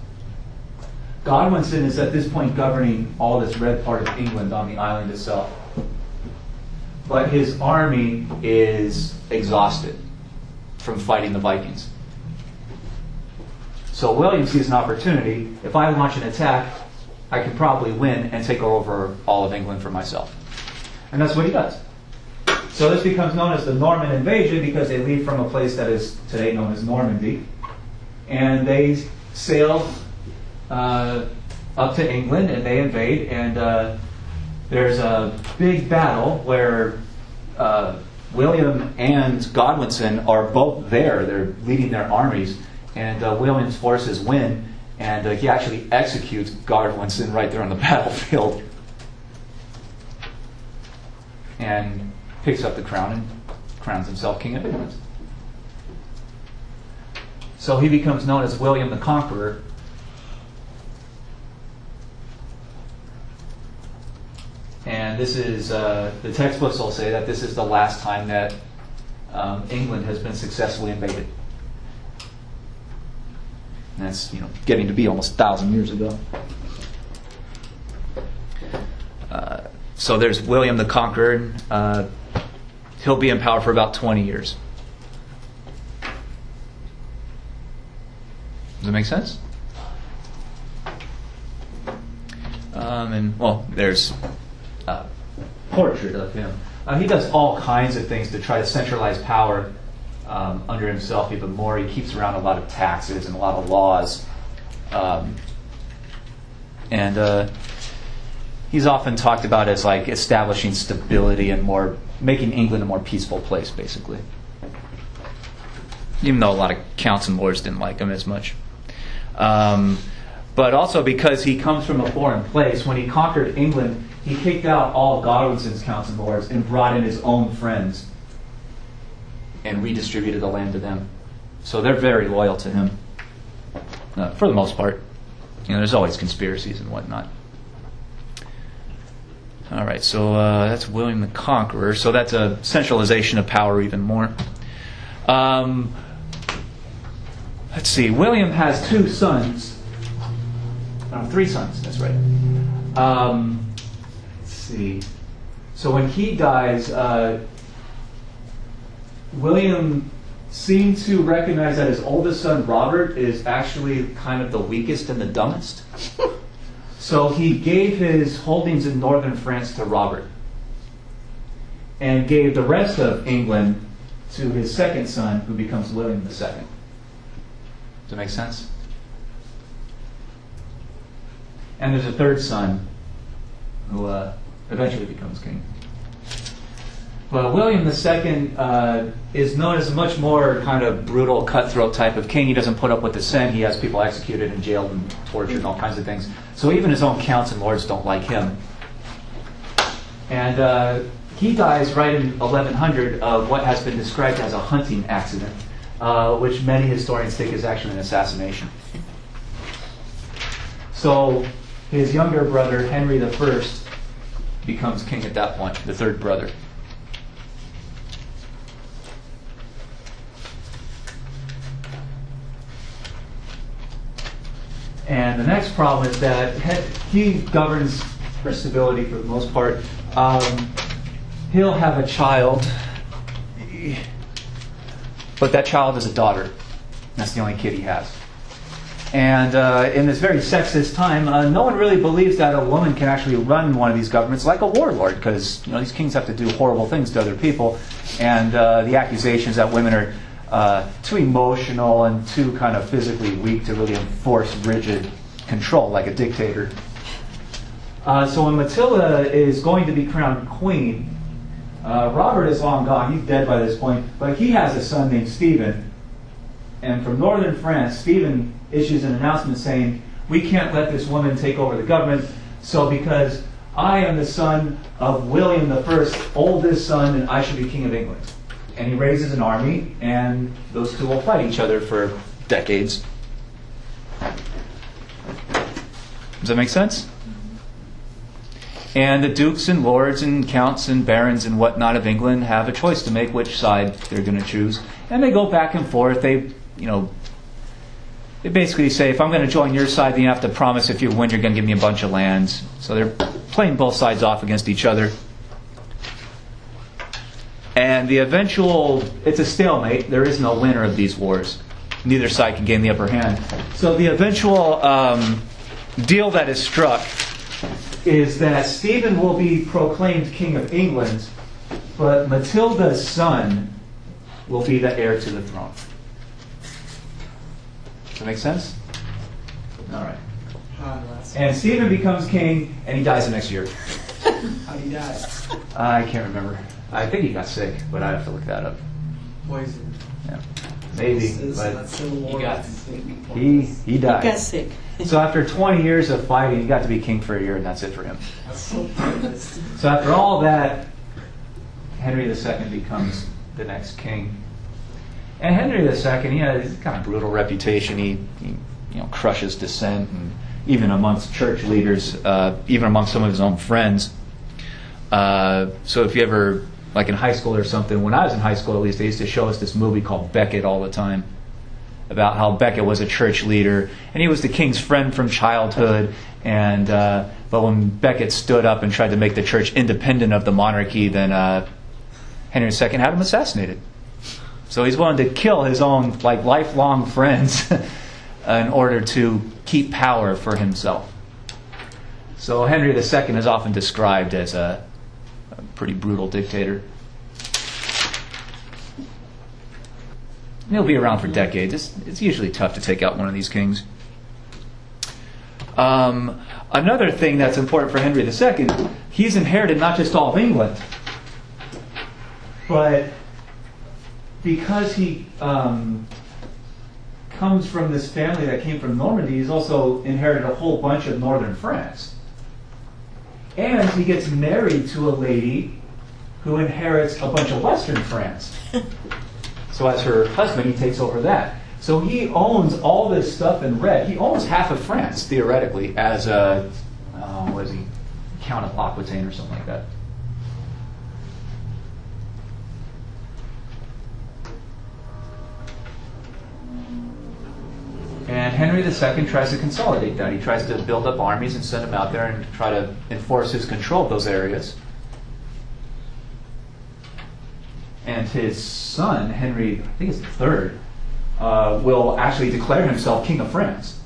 Godwinson is at this point governing all this red part of England on the island itself. But his army is exhausted from fighting the Vikings. So William sees an opportunity. If I launch an attack, I can probably win and take over all of England for myself. And that's what he does. So this becomes known as the Norman invasion because they leave from a place that is today known as Normandy. And they sail up to England and they invade. And there's a big battle where William and Godwinson are both there. They're leading their armies. And William's forces win. And he actually executes Godwinson right there on the battlefield. And picks up the crown and crowns himself King of England. So he becomes known as William the Conqueror. And this is, the textbooks will say that this is the last time that England has been successfully invaded. And that's, getting to be almost 1,000 years ago. So there's William the Conqueror. He'll be in power for about 20 years. Does that make sense? There's a portrait of him. He does all kinds of things to try to centralize power under himself even more. He keeps around a lot of taxes and a lot of laws. He's often talked about as like establishing stability and making England a more peaceful place, basically. Even though a lot of counts and lords didn't like him as much. But also because he comes from a foreign place, when he conquered England, he kicked out all of Godwinson's counts and lords and brought in his own friends and redistributed the land to them. So they're very loyal to him, for the most part. There's always conspiracies and whatnot. All right, so that's William the Conqueror. So that's a centralization of power even more. Let's see. William has 2 sons. No, 3 sons. That's right. Let's see. So when he dies, William seemed to recognize that his oldest son, Robert, is actually kind of the weakest and the dumbest. So he gave his holdings in northern France to Robert and gave the rest of England to his second son, who becomes William II. Does that make sense? And there's a third son who eventually becomes king. But William II is known as a much more kind of brutal, cutthroat type of king. He doesn't put up with dissent. He has people executed and jailed and tortured and all kinds of things. So even his own counts and lords don't like him. And he dies right in 1100 of what has been described as a hunting accident, which many historians think is actually an assassination. So his younger brother, Henry I, becomes king at that point, the third brother. And the next problem is that he governs for stability for the most part. He'll have a child, but that child is a daughter. That's the only kid he has. And in this very sexist time, no one really believes that a woman can actually run one of these governments like a warlord, because these kings have to do horrible things to other people. And the accusations that women are too emotional and too kind of physically weak to really enforce rigid control like a dictator. So when Matilda is going to be crowned queen, Robert is long gone. He's dead by this point. But he has a son named Stephen. And from northern France, Stephen issues an announcement saying, we can't let this woman take over the government. So because I am the son of William I, oldest son, and I should be king of England. And he raises an army, and those two will fight each other for decades. Does that make sense? And the dukes and lords and counts and barons and whatnot of England have a choice to make which side they're going to choose. And they go back and forth. They basically say, if I'm going to join your side, then you have to promise if you win, you're going to give me a bunch of lands. So they're playing both sides off against each other. And it's a stalemate. There is no winner of these wars. Neither side can gain the upper hand. So the eventual deal that is struck is that Stephen will be proclaimed king of England, but Matilda's son will be the heir to the throne. Does that make sense? All right. And Stephen becomes king, and he dies the next year. How did he die? I can't remember. I think he got sick, but I'd have to look that up. Poison. Yeah. Maybe, but he died. Get sick. So after 20 years of fighting, he got to be king for a year, and that's it for him. So after all that, Henry II becomes the next king. And Henry II, he has a kind of brutal reputation. He crushes dissent, and even amongst church leaders, even amongst some of his own friends. So if you ever, like in high school or something, when I was in high school at least, they used to show us this movie called Becket all the time, about how Becket was a church leader, and he was the king's friend from childhood. And but when Becket stood up and tried to make the church independent of the monarchy, then Henry II had him assassinated. So he's willing to kill his own lifelong friends in order to keep power for himself. So Henry II is often described as a pretty brutal dictator. He'll be around for decades. It's usually tough to take out one of these kings. Another thing that's important for Henry II, he's inherited not just all of England, but because he comes from this family that came from Normandy, he's also inherited a whole bunch of northern France. And he gets married to a lady who inherits a bunch of western France. So as her husband, he takes over that. So he owns all this stuff in red. He owns half of France, theoretically, as a, Count of Aquitaine or something like that. And Henry II tries to consolidate that. He tries to build up armies and send them out there and try to enforce his control of those areas. And his son, Henry, I think it's the third, will actually declare himself King of France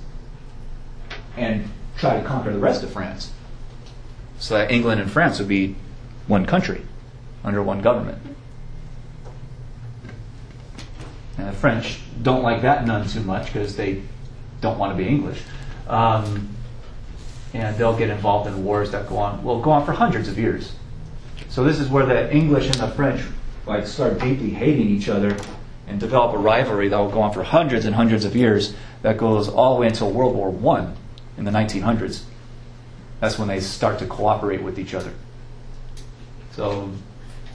and try to conquer the rest of France. So that England and France would be one country under one government. And the French don't like that none too much because they don't want to be English. And they'll get involved in wars that go on for hundreds of years. So this is where the English and the French start deeply hating each other and develop a rivalry that will go on for hundreds and hundreds of years that goes all the way until World War I in the 1900s. That's when they start to cooperate with each other. So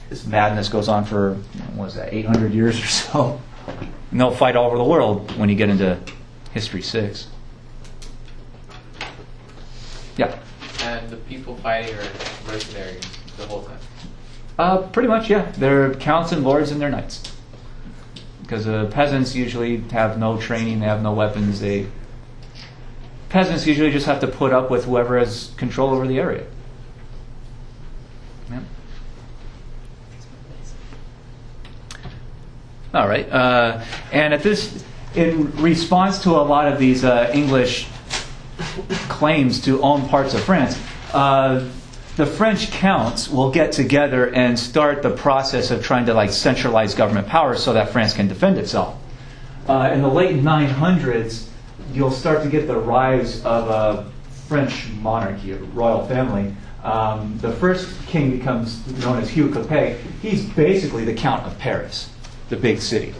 this madness goes on for, 800 years or so. And they'll fight all over the world when you get into History 6. Yeah. And the people fighting are mercenaries the whole time. Pretty much, yeah. They're counts and lords and they're knights. Because peasants usually have no training, they have no weapons. Peasants usually just have to put up with whoever has control over the area. Yeah. All right. And in response to a lot of these English claims to own parts of France, the French counts will get together and start the process of trying to centralize government power so that France can defend itself. In the late 900s, you'll start to get the rise of a French monarchy, a royal family. The first king becomes known as Hugh Capet. He's basically the Count of Paris, the big city.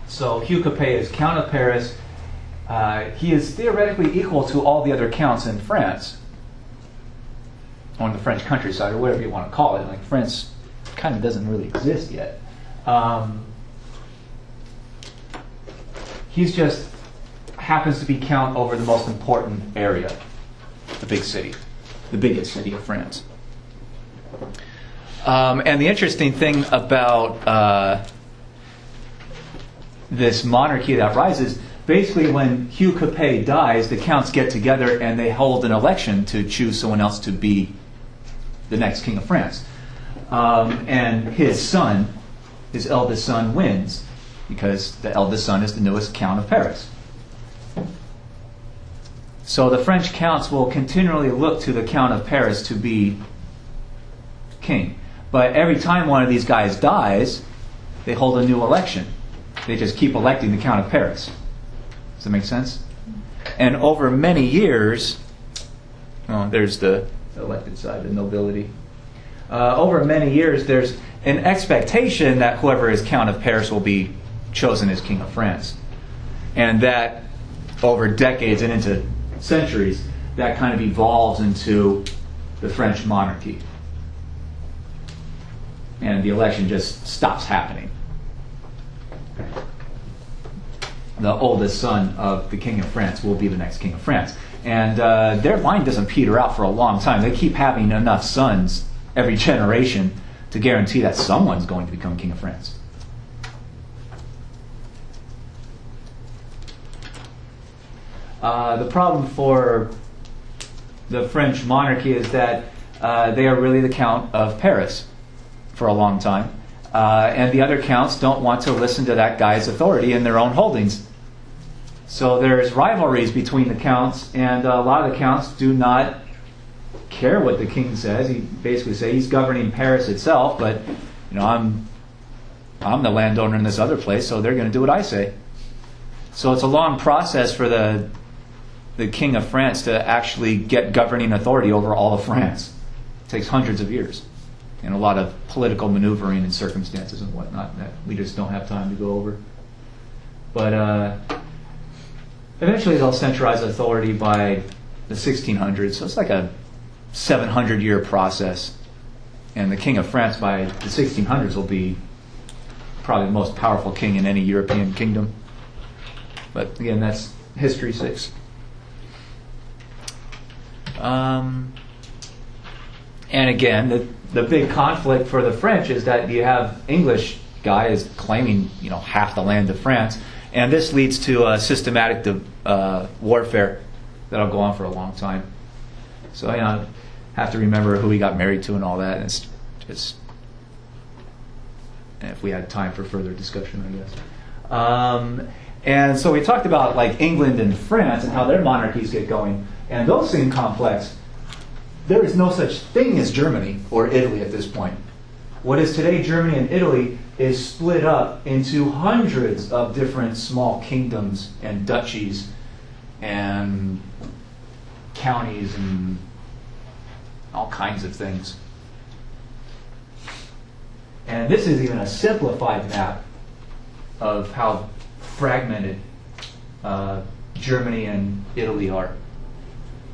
So Hugh Capet is Count of Paris. He is theoretically equal to all the other counts in France, on the French countryside, or whatever you want to call it. France kind of doesn't really exist yet. He's just happens to be count over the most important area, the big city, the biggest city of France. And the interesting thing about this monarchy that rises, basically when Hugh Capet dies, the counts get together and they hold an election to choose someone else to be the next king of France. And his son, his eldest son, wins because the eldest son is the newest Count of Paris. So the French counts will continually look to the Count of Paris to be king. But every time one of these guys dies, they hold a new election. They just keep electing the Count of Paris. Does that make sense? And over many years, there's the elected side, the nobility. Over many years, there's an expectation that whoever is Count of Paris will be chosen as King of France. And that over decades and into centuries, that kind of evolves into the French monarchy. And the election just stops happening. The oldest son of the King of France will be the next King of France. And their line doesn't peter out for a long time. They keep having enough sons every generation to guarantee that someone's going to become King of France. The problem for the French monarchy is that they are really the Count of Paris for a long time. And the other counts don't want to listen to that guy's authority in their own holdings. So there's rivalries between the counts, and a lot of the counts do not care what the king says. He basically says he's governing Paris itself, but I'm the landowner in this other place, so they're going to do what I say. So it's a long process for the King of France to actually get governing authority over all of France. It takes hundreds of years. And a lot of political maneuvering and circumstances and whatnot that we just don't have time to go over. But eventually they'll centralize authority by the 1600s. So it's like a 700-year process. And the King of France by the 1600s will be probably the most powerful king in any European kingdom. But again, that's History 6. And again, the big conflict for the French is that you have English guys claiming, half the land of France, And this leads to systematic warfare that'll go on for a long time. So have to remember who he got married to and all that. And it's just, if we had time for further discussion, I guess. And so we talked about like England and France and how their monarchies get going. And those seem complex. There is no such thing as Germany or Italy at this point. What is today Germany and Italy is split up into hundreds of different small kingdoms and duchies and counties and all kinds of things. And this is even a simplified map of how fragmented Germany and Italy are.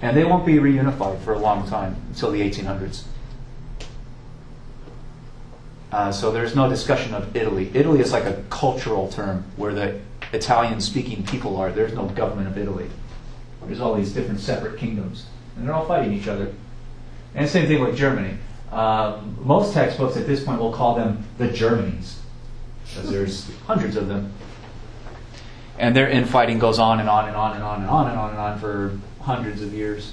And they won't be reunified for a long time, until the 1800s. So there's no discussion of Italy. Italy is like a cultural term where the Italian-speaking people are. There's no government of Italy. There's all these different separate kingdoms. And they're all fighting each other. And same thing with Germany. Most textbooks at this point will call them the Germanies, because there's hundreds of them. And their infighting goes on and on and on and on and on and on and on for hundreds of years.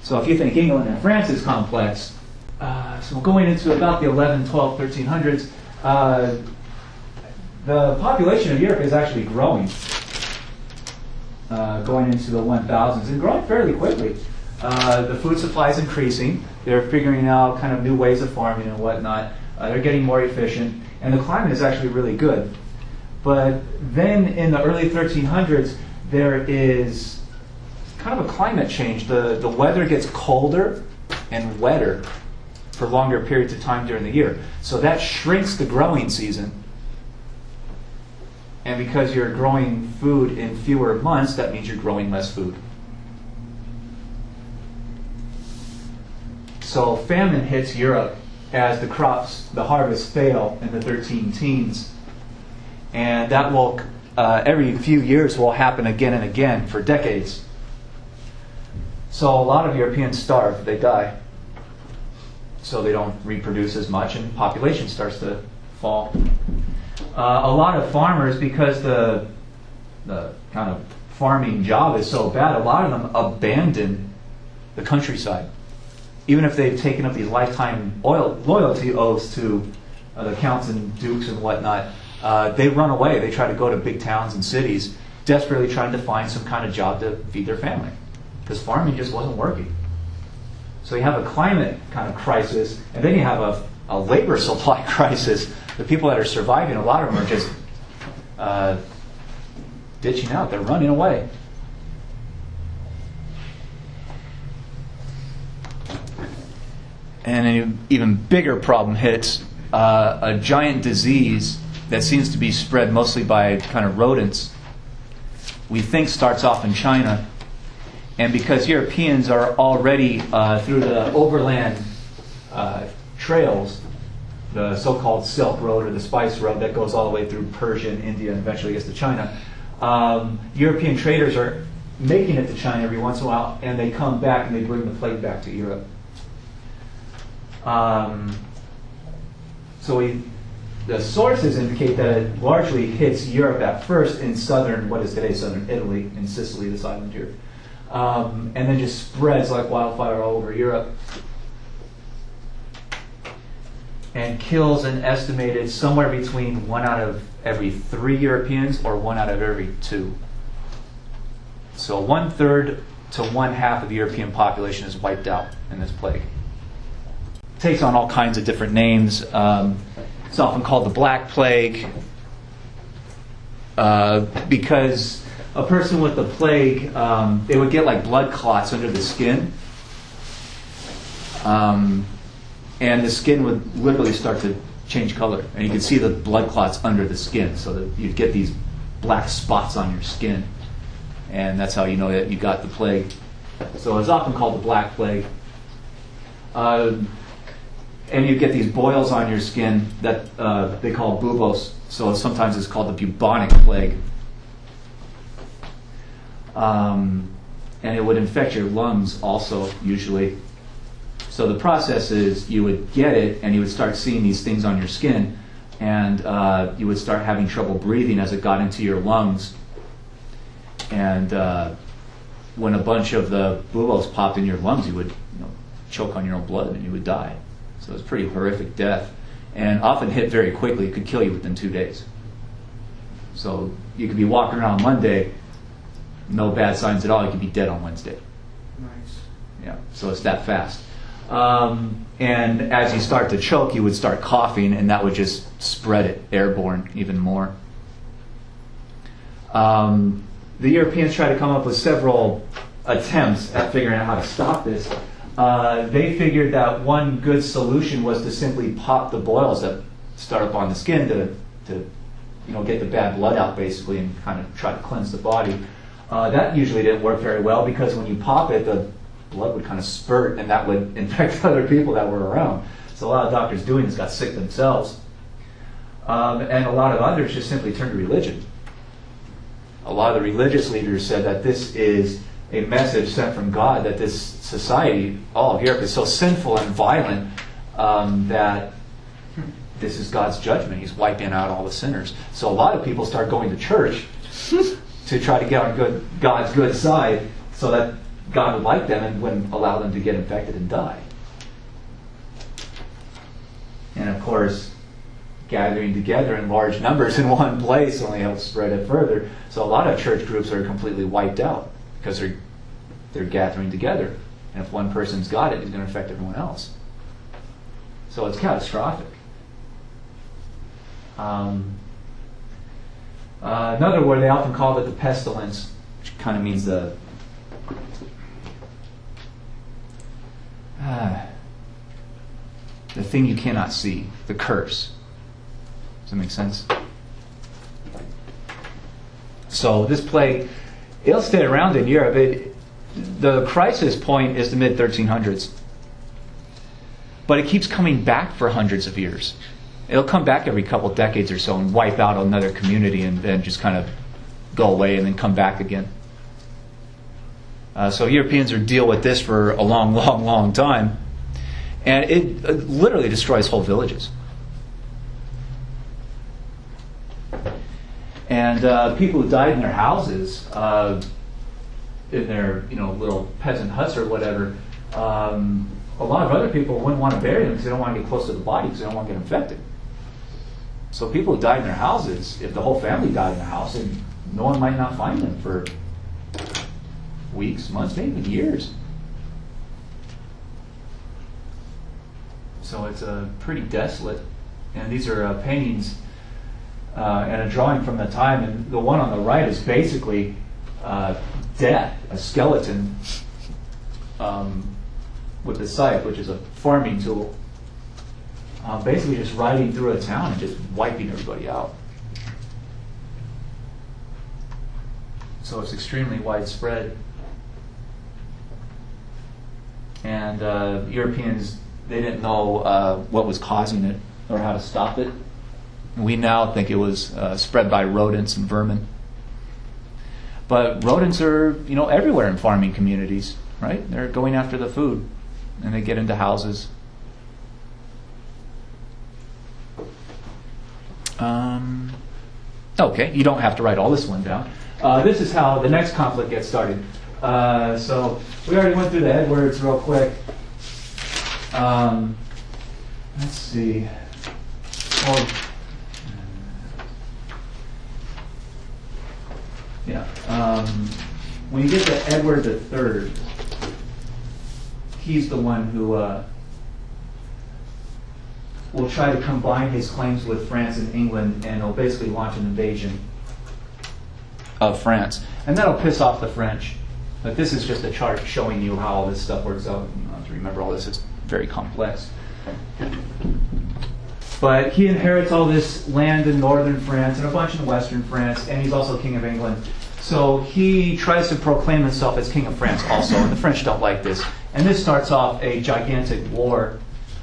So if you think England and France is complex, so going into about the 11, 12, 1300s, the population of Europe is actually growing, going into the 1000s, and growing fairly quickly. The food supply is increasing. They're figuring out kind of new ways of farming and whatnot. They're getting more efficient, and the climate is actually really good. But then in the early 1300s, there is kind of a climate change. The weather gets colder and wetter for longer periods of time during the year. So that shrinks the growing season. And because you're growing food in fewer months, that means you're growing less food. So famine hits Europe as the crops, the harvests fail in the 13 teens. And that will, every few years, will happen again and again for decades. So a lot of Europeans starve, they die. So they don't reproduce as much, and population starts to fall. A lot of farmers, because the kind of farming job is so bad, a lot of them abandon the countryside. Even if they've taken up these lifetime loyalty oaths to the counts and dukes and whatnot, they run away. They try to go to big towns and cities, desperately trying to find some kind of job to feed their family, because farming just wasn't working. So you have a climate kind of crisis, and then you have a labor supply crisis. The people that are surviving, a lot of them are just ditching out. They're running away. And an even bigger problem hits, a giant disease that seems to be spread mostly by kind of rodents. We think starts off in China. And because Europeans are already through the overland trails, the so-called Silk Road or the Spice Road that goes all the way through Persia and India and eventually gets to China, European traders are making it to China every once in a while, and they come back and they bring the plague back to Europe. The sources indicate that it largely hits Europe at first in what is today southern Italy, in Sicily, this island here. And then just spreads like wildfire all over Europe. And kills an estimated somewhere between 1 out of every 3 Europeans or 1 out of every 2. So 1/3 to 1/2 of the European population is wiped out in this plague. It takes on all kinds of different names. It's often called the Black Plague because a person with the plague, they would get like blood clots under the skin. And the skin would literally start to change color. And you could see the blood clots under the skin. So that you'd get these black spots on your skin. And that's how you know that you got the plague. So it's often called the Black Plague. And you get these boils on your skin that they call buboes. So sometimes it's called the bubonic plague. And it would infect your lungs also, usually. So the process is you would get it and you would start seeing these things on your skin. and you would start having trouble breathing as it got into your lungs. And when a bunch of the buboes popped in your lungs, you would choke on your own blood and you would die. So it was a pretty horrific death, and often hit very quickly. It could kill you within 2 days. So you could be walking around Monday, no bad signs at all. You could be dead on Wednesday. Nice. Yeah, so it's that fast. And as you start to choke, you would start coughing, and that would just spread it airborne even more. The Europeans tried to come up with several attempts at figuring out how to stop this. They figured that one good solution was to simply pop the boils that start up on the skin to get the bad blood out, basically, and kind of try to cleanse the body. That usually didn't work very well, because when you pop it, the blood would kind of spurt, and that would infect other people that were around. So a lot of doctors doing this got sick themselves. And a lot of others just simply turned to religion. A lot of the religious leaders said that this is a message sent from God, that this society, all of Europe, is so sinful and violent that this is God's judgment. He's wiping out all the sinners. So a lot of people start going to church to try to get on God's good side, so that God would like them and wouldn't allow them to get infected and die. And of course, gathering together in large numbers in one place only helps spread it further. So a lot of church groups are completely wiped out because they're gathering together. And if one person's got it, it's going to affect everyone else. So it's catastrophic. Another word, they often call it the pestilence, which kind of means the thing you cannot see, the curse. Does that make sense? So this plague, it'll stay around in Europe. The crisis point is the mid-1300s. But it keeps coming back for hundreds of years. It'll come back every couple decades or so and wipe out another community and then just kind of go away and then come back again. So Europeans will deal with this for a long, long, long time. And it literally destroys whole villages. And people who died in their houses, in their little peasant huts or whatever, a lot of other people wouldn't want to bury them because they don't want to get close to the body because they don't want to get infected. So people who died in their houses, if the whole family died in the house, and no one might not find them for weeks, months, maybe even years. So it's pretty desolate. And these are paintings and a drawing from the time. And the one on the right is basically death, a skeleton with a scythe, which is a farming tool, basically just riding through a town and just wiping everybody out. So it's extremely widespread. And Europeans, they didn't know what was causing it or how to stop it. We now think it was spread by rodents and vermin. But rodents are, everywhere in farming communities, right? They're going after the food, and they get into houses. Okay, you don't have to write all this one down. This is how the next conflict gets started. So we already went through the Edwards real quick. Let's see. When you get to Edward III, he's the one who will try to combine his claims with France and England, and he'll basically launch an invasion of France. And that'll piss off the French. But this is just a chart showing you how all this stuff works out. You don't have to remember all this. It's very complex. But he inherits all this land in northern France and a bunch in western France, and he's also king of England. So he tries to proclaim himself as king of France also, and the French don't like this. And this starts off a gigantic war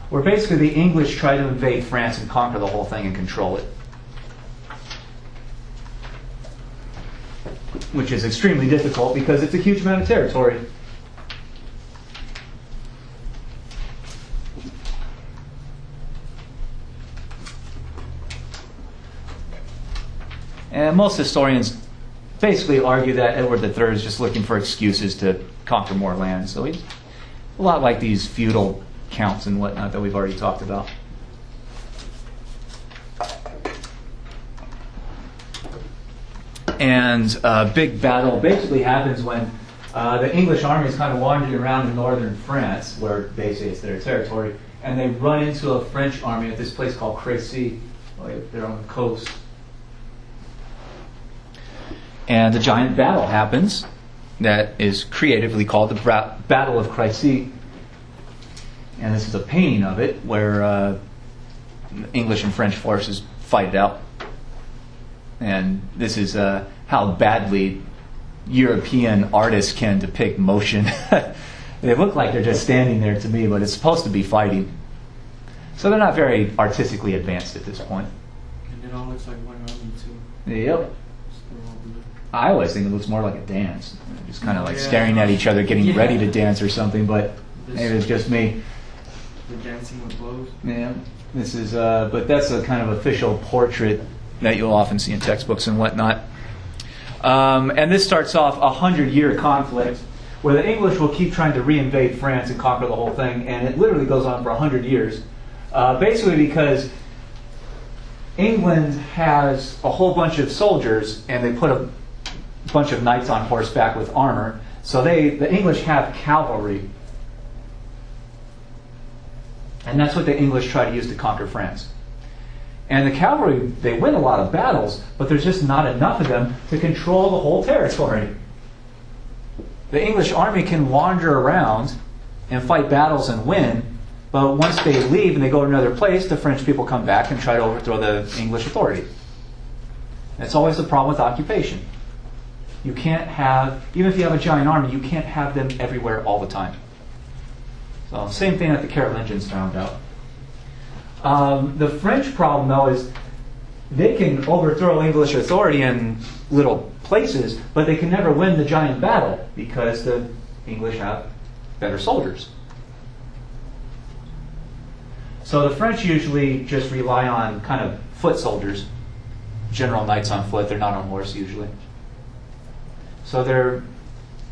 where basically the English try to invade France and conquer the whole thing and control it, which is extremely difficult because it's a huge amount of territory. And most historians basically argue that Edward III is just looking for excuses to conquer more land. So he's a lot like these feudal counts and whatnot that we've already talked about. And a big battle basically happens when the English army is kind of wandering around in northern France, where basically it's their territory, and they run into a French army at this place called Crécy, right there on the coast. And a giant battle happens that is creatively called the Battle of Crécy. And this is a painting of it where English and French forces fight it out. And this is how badly European artists can depict motion. They look like they're just standing there to me, but it's supposed to be fighting. So they're not very artistically advanced at this point. And it all looks like one army too. Yep. They're all blue. I always think it looks more like a dance. Just kind of like Yeah. staring at each other, getting Yeah. ready to dance or something, but maybe it's just me. They're dancing with blows. Yeah. This is, but that's a kind of official portrait that you'll often see in textbooks and whatnot. And this starts off a 100-year conflict where the English will keep trying to reinvade France and conquer the whole thing, and it literally goes on for 100 years. Basically because England has a whole bunch of soldiers, and they put a bunch of knights on horseback with armor. So the English have cavalry. And that's what the English try to use to conquer France. And the cavalry, they win a lot of battles, but there's just not enough of them to control the whole territory. The English army can wander around and fight battles and win, but once they leave and they go to another place, the French people come back and try to overthrow the English authority. That's always the problem with occupation. You can't have, even if you have a giant army, you can't have them everywhere all the time. So same thing that the Carolingians found out. The French problem, though, is they can overthrow English authority in little places, but they can never win the giant battle because the English have better soldiers. So the French usually just rely on kind of foot soldiers, general knights on foot. They're not on horse usually. So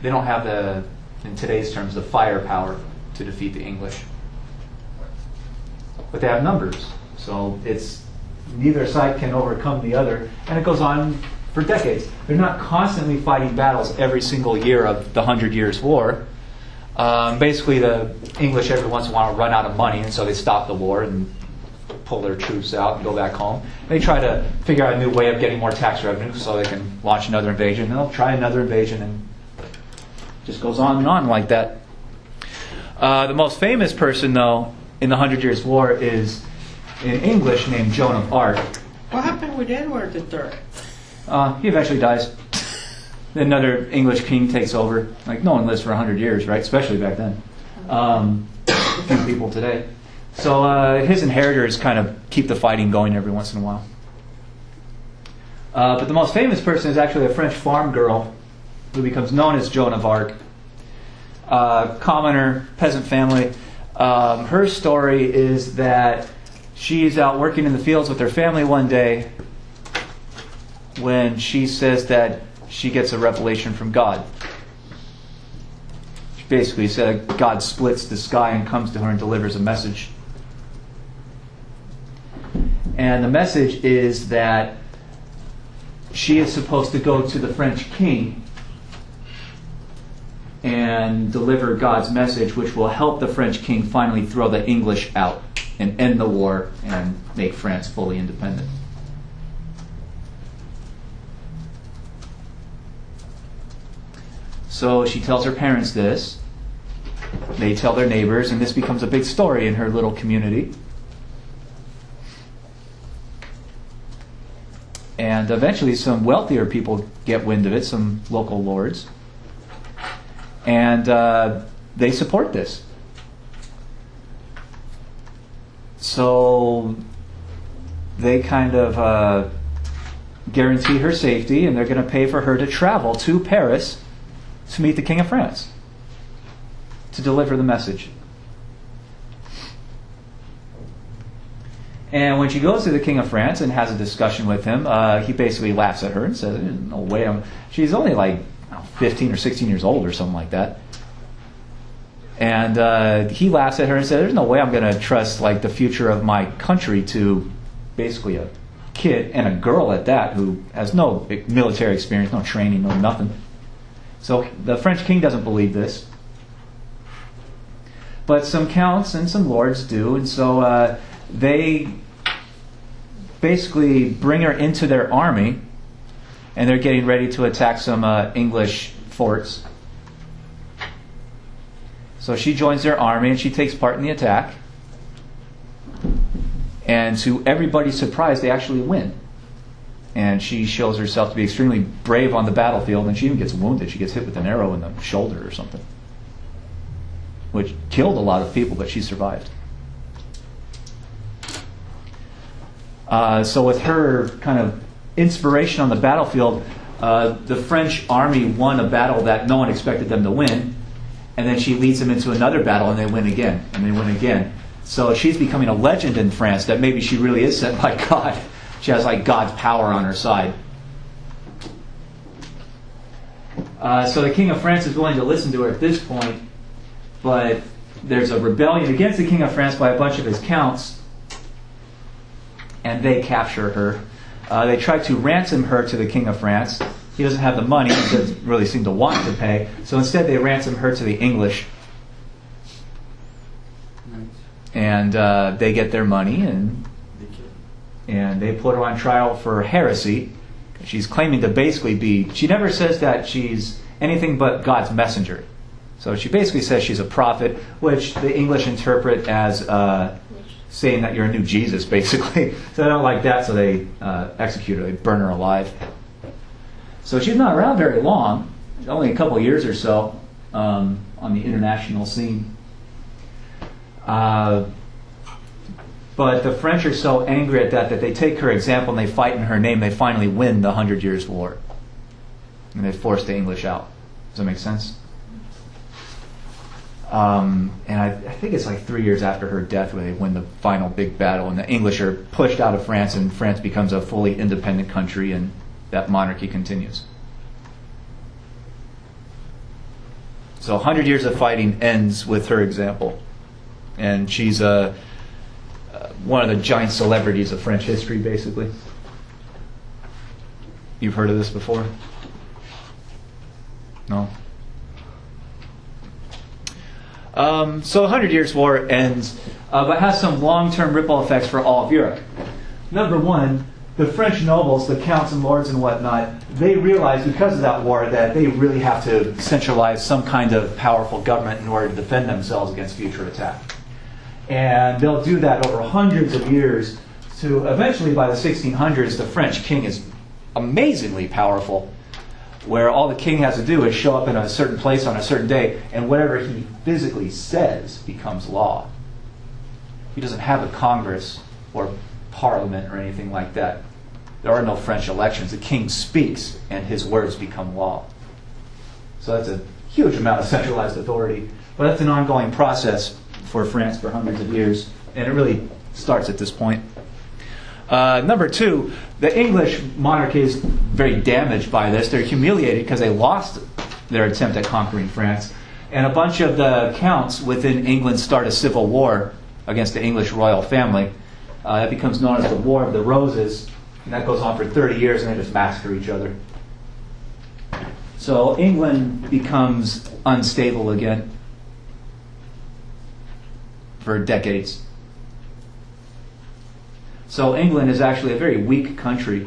they don't have the, in today's terms, the firepower to defeat the English. But they have numbers, so it's neither side can overcome the other, and it goes on for decades. They're not constantly fighting battles every single year of the 100 Years' War. Basically, the English every once in a while run out of money, and so they stop the war and pull their troops out and go back home. They try to figure out a new way of getting more tax revenue so they can launch another invasion. They'll try another invasion, and it just goes on and on like that. The most famous person, though, in the 100 Years' War is an English named Joan of Arc. What happened with Edward III? He eventually dies. Another English king takes over. Like, no one lives for 100 years, right? Especially back then. Few people today. So his inheritors kind of keep the fighting going every once in a while. But the most famous person is actually a French farm girl who becomes known as Joan of Arc. Commoner, peasant family. Her story is that she's out working in the fields with her family one day when she says that she gets a revelation from God. She basically said God splits the sky and comes to her and delivers a message. And the message is that she is supposed to go to the French king and deliver God's message, which will help the French king finally throw the English out and end the war and make France fully independent. So she tells her parents this. They tell their neighbors, and this becomes a big story in her little community. And eventually some wealthier people get wind of it, some local lords. And they support this. So they kind of guarantee her safety, and they're going to pay for her to travel to Paris to meet the King of France, to deliver the message. And when she goes to the King of France and has a discussion with him, he basically laughs at her and says, "No way." She's only like 15 or 16 years old or something like that. And he laughs at her and says, "There's no way I'm going to trust like the future of my country to basically a kid, and a girl at that, who has no military experience, no training, no nothing." So the French king doesn't believe this. But some counts and some lords do, and so they basically bring her into their army, and they're getting ready to attack some English forts. So she joins their army and she takes part in the attack. And to everybody's surprise, they actually win. And she shows herself to be extremely brave on the battlefield, and she even gets wounded. She gets hit with an arrow in the shoulder or something, which killed a lot of people, but she survived. So with her kind of inspiration on the battlefield, the French army won a battle that no one expected them to win, and then she leads them into another battle, and they win again, and they win again. So she's becoming a legend in France that maybe she really is sent by God. She has like God's power on her side. So the King of France is willing to listen to her at this point, but there's a rebellion against the King of France by a bunch of his counts, and they capture her. They try to ransom her to the King of France. He doesn't have the money. He doesn't really seem to want to pay. So instead they ransom her to the English. And they get their money, and they put her on trial for heresy. She's claiming to basically be... She never says that she's anything but God's messenger. So she basically says she's a prophet, which the English interpret as saying that you're a new Jesus, basically. So they don't like that, so they execute her. They burn her alive. So she's not around very long. Only a couple of years or so on the international scene. But the French are so angry at that they take her example and they fight in her name. They finally win the 100 Years' War. And they force the English out. Does that make sense? And I think it's like 3 years after her death where they win the final big battle, and the English are pushed out of France, and France becomes a fully independent country, and that monarchy continues. So 100 years of fighting ends with her example. And she's one of the giant celebrities of French history, basically. You've heard of this before? No? So 100 Years' War ends, but has some long-term ripple effects for all of Europe. Number one, the French nobles, the counts and lords and whatnot, they realize because of that war that they really have to centralize some kind of powerful government in order to defend themselves against future attack. And they'll do that over hundreds of years to eventually, by the 1600s, the French king is amazingly powerful, where all the king has to do is show up in a certain place on a certain day, and whatever he physically says becomes law. He doesn't have a Congress or parliament or anything like that. There are no French elections. The king speaks, and his words become law. So that's a huge amount of centralized authority. But that's an ongoing process for France for hundreds of years, and it really starts at this point. Number two, the English monarchy is very damaged by this. They're humiliated because they lost their attempt at conquering France. And a bunch of the counts within England start a civil war against the English royal family. That becomes known as the War of the Roses. And that goes on for 30 years, and they just massacre each other. So England becomes unstable again for decades. So England is actually a very weak country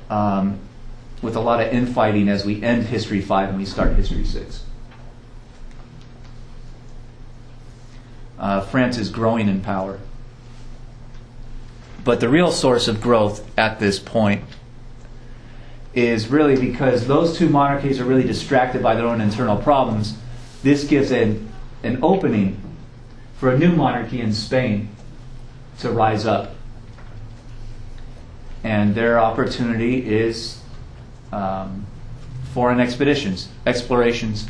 with a lot of infighting as we end History 5 and we start History 6. France is growing in power. But the real source of growth at this point is really because those two monarchies are really distracted by their own internal problems. This gives an opening for a new monarchy in Spain to rise up. And their opportunity is foreign expeditions, explorations.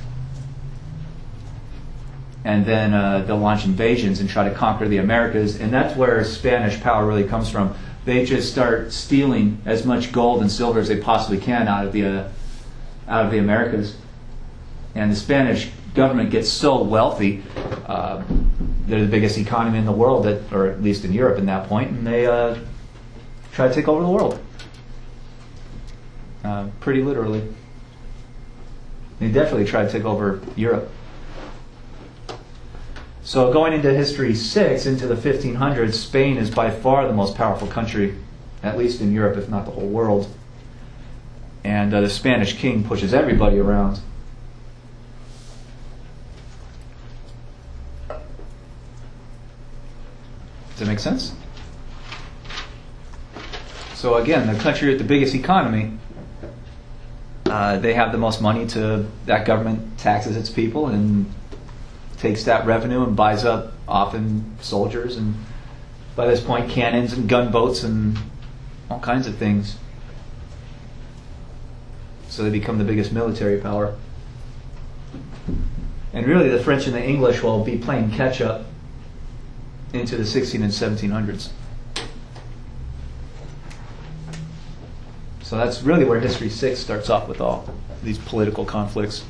and then they'll launch invasions and try to conquer the Americas, and that's where Spanish power really comes from. They just start stealing as much gold and silver as they possibly can out of the Americas, and the Spanish government gets so wealthy. They're the biggest economy in the world, or at least in Europe, in that point, and they try to take over the world. Pretty literally. They definitely try to take over Europe. So going into history 6, into the 1500s, Spain is by far the most powerful country, at least in Europe, if not the whole world. And the Spanish king pushes everybody around. Does that make sense? So again, the country with the biggest economy, they have the most money. That government taxes its people and takes that revenue and buys up often soldiers, and by this point cannons and gunboats and all kinds of things. So they become the biggest military power. And really the French and the English will be playing catch up into the 16 and 1700s. So that's really where History 6 starts off, with all these political conflicts.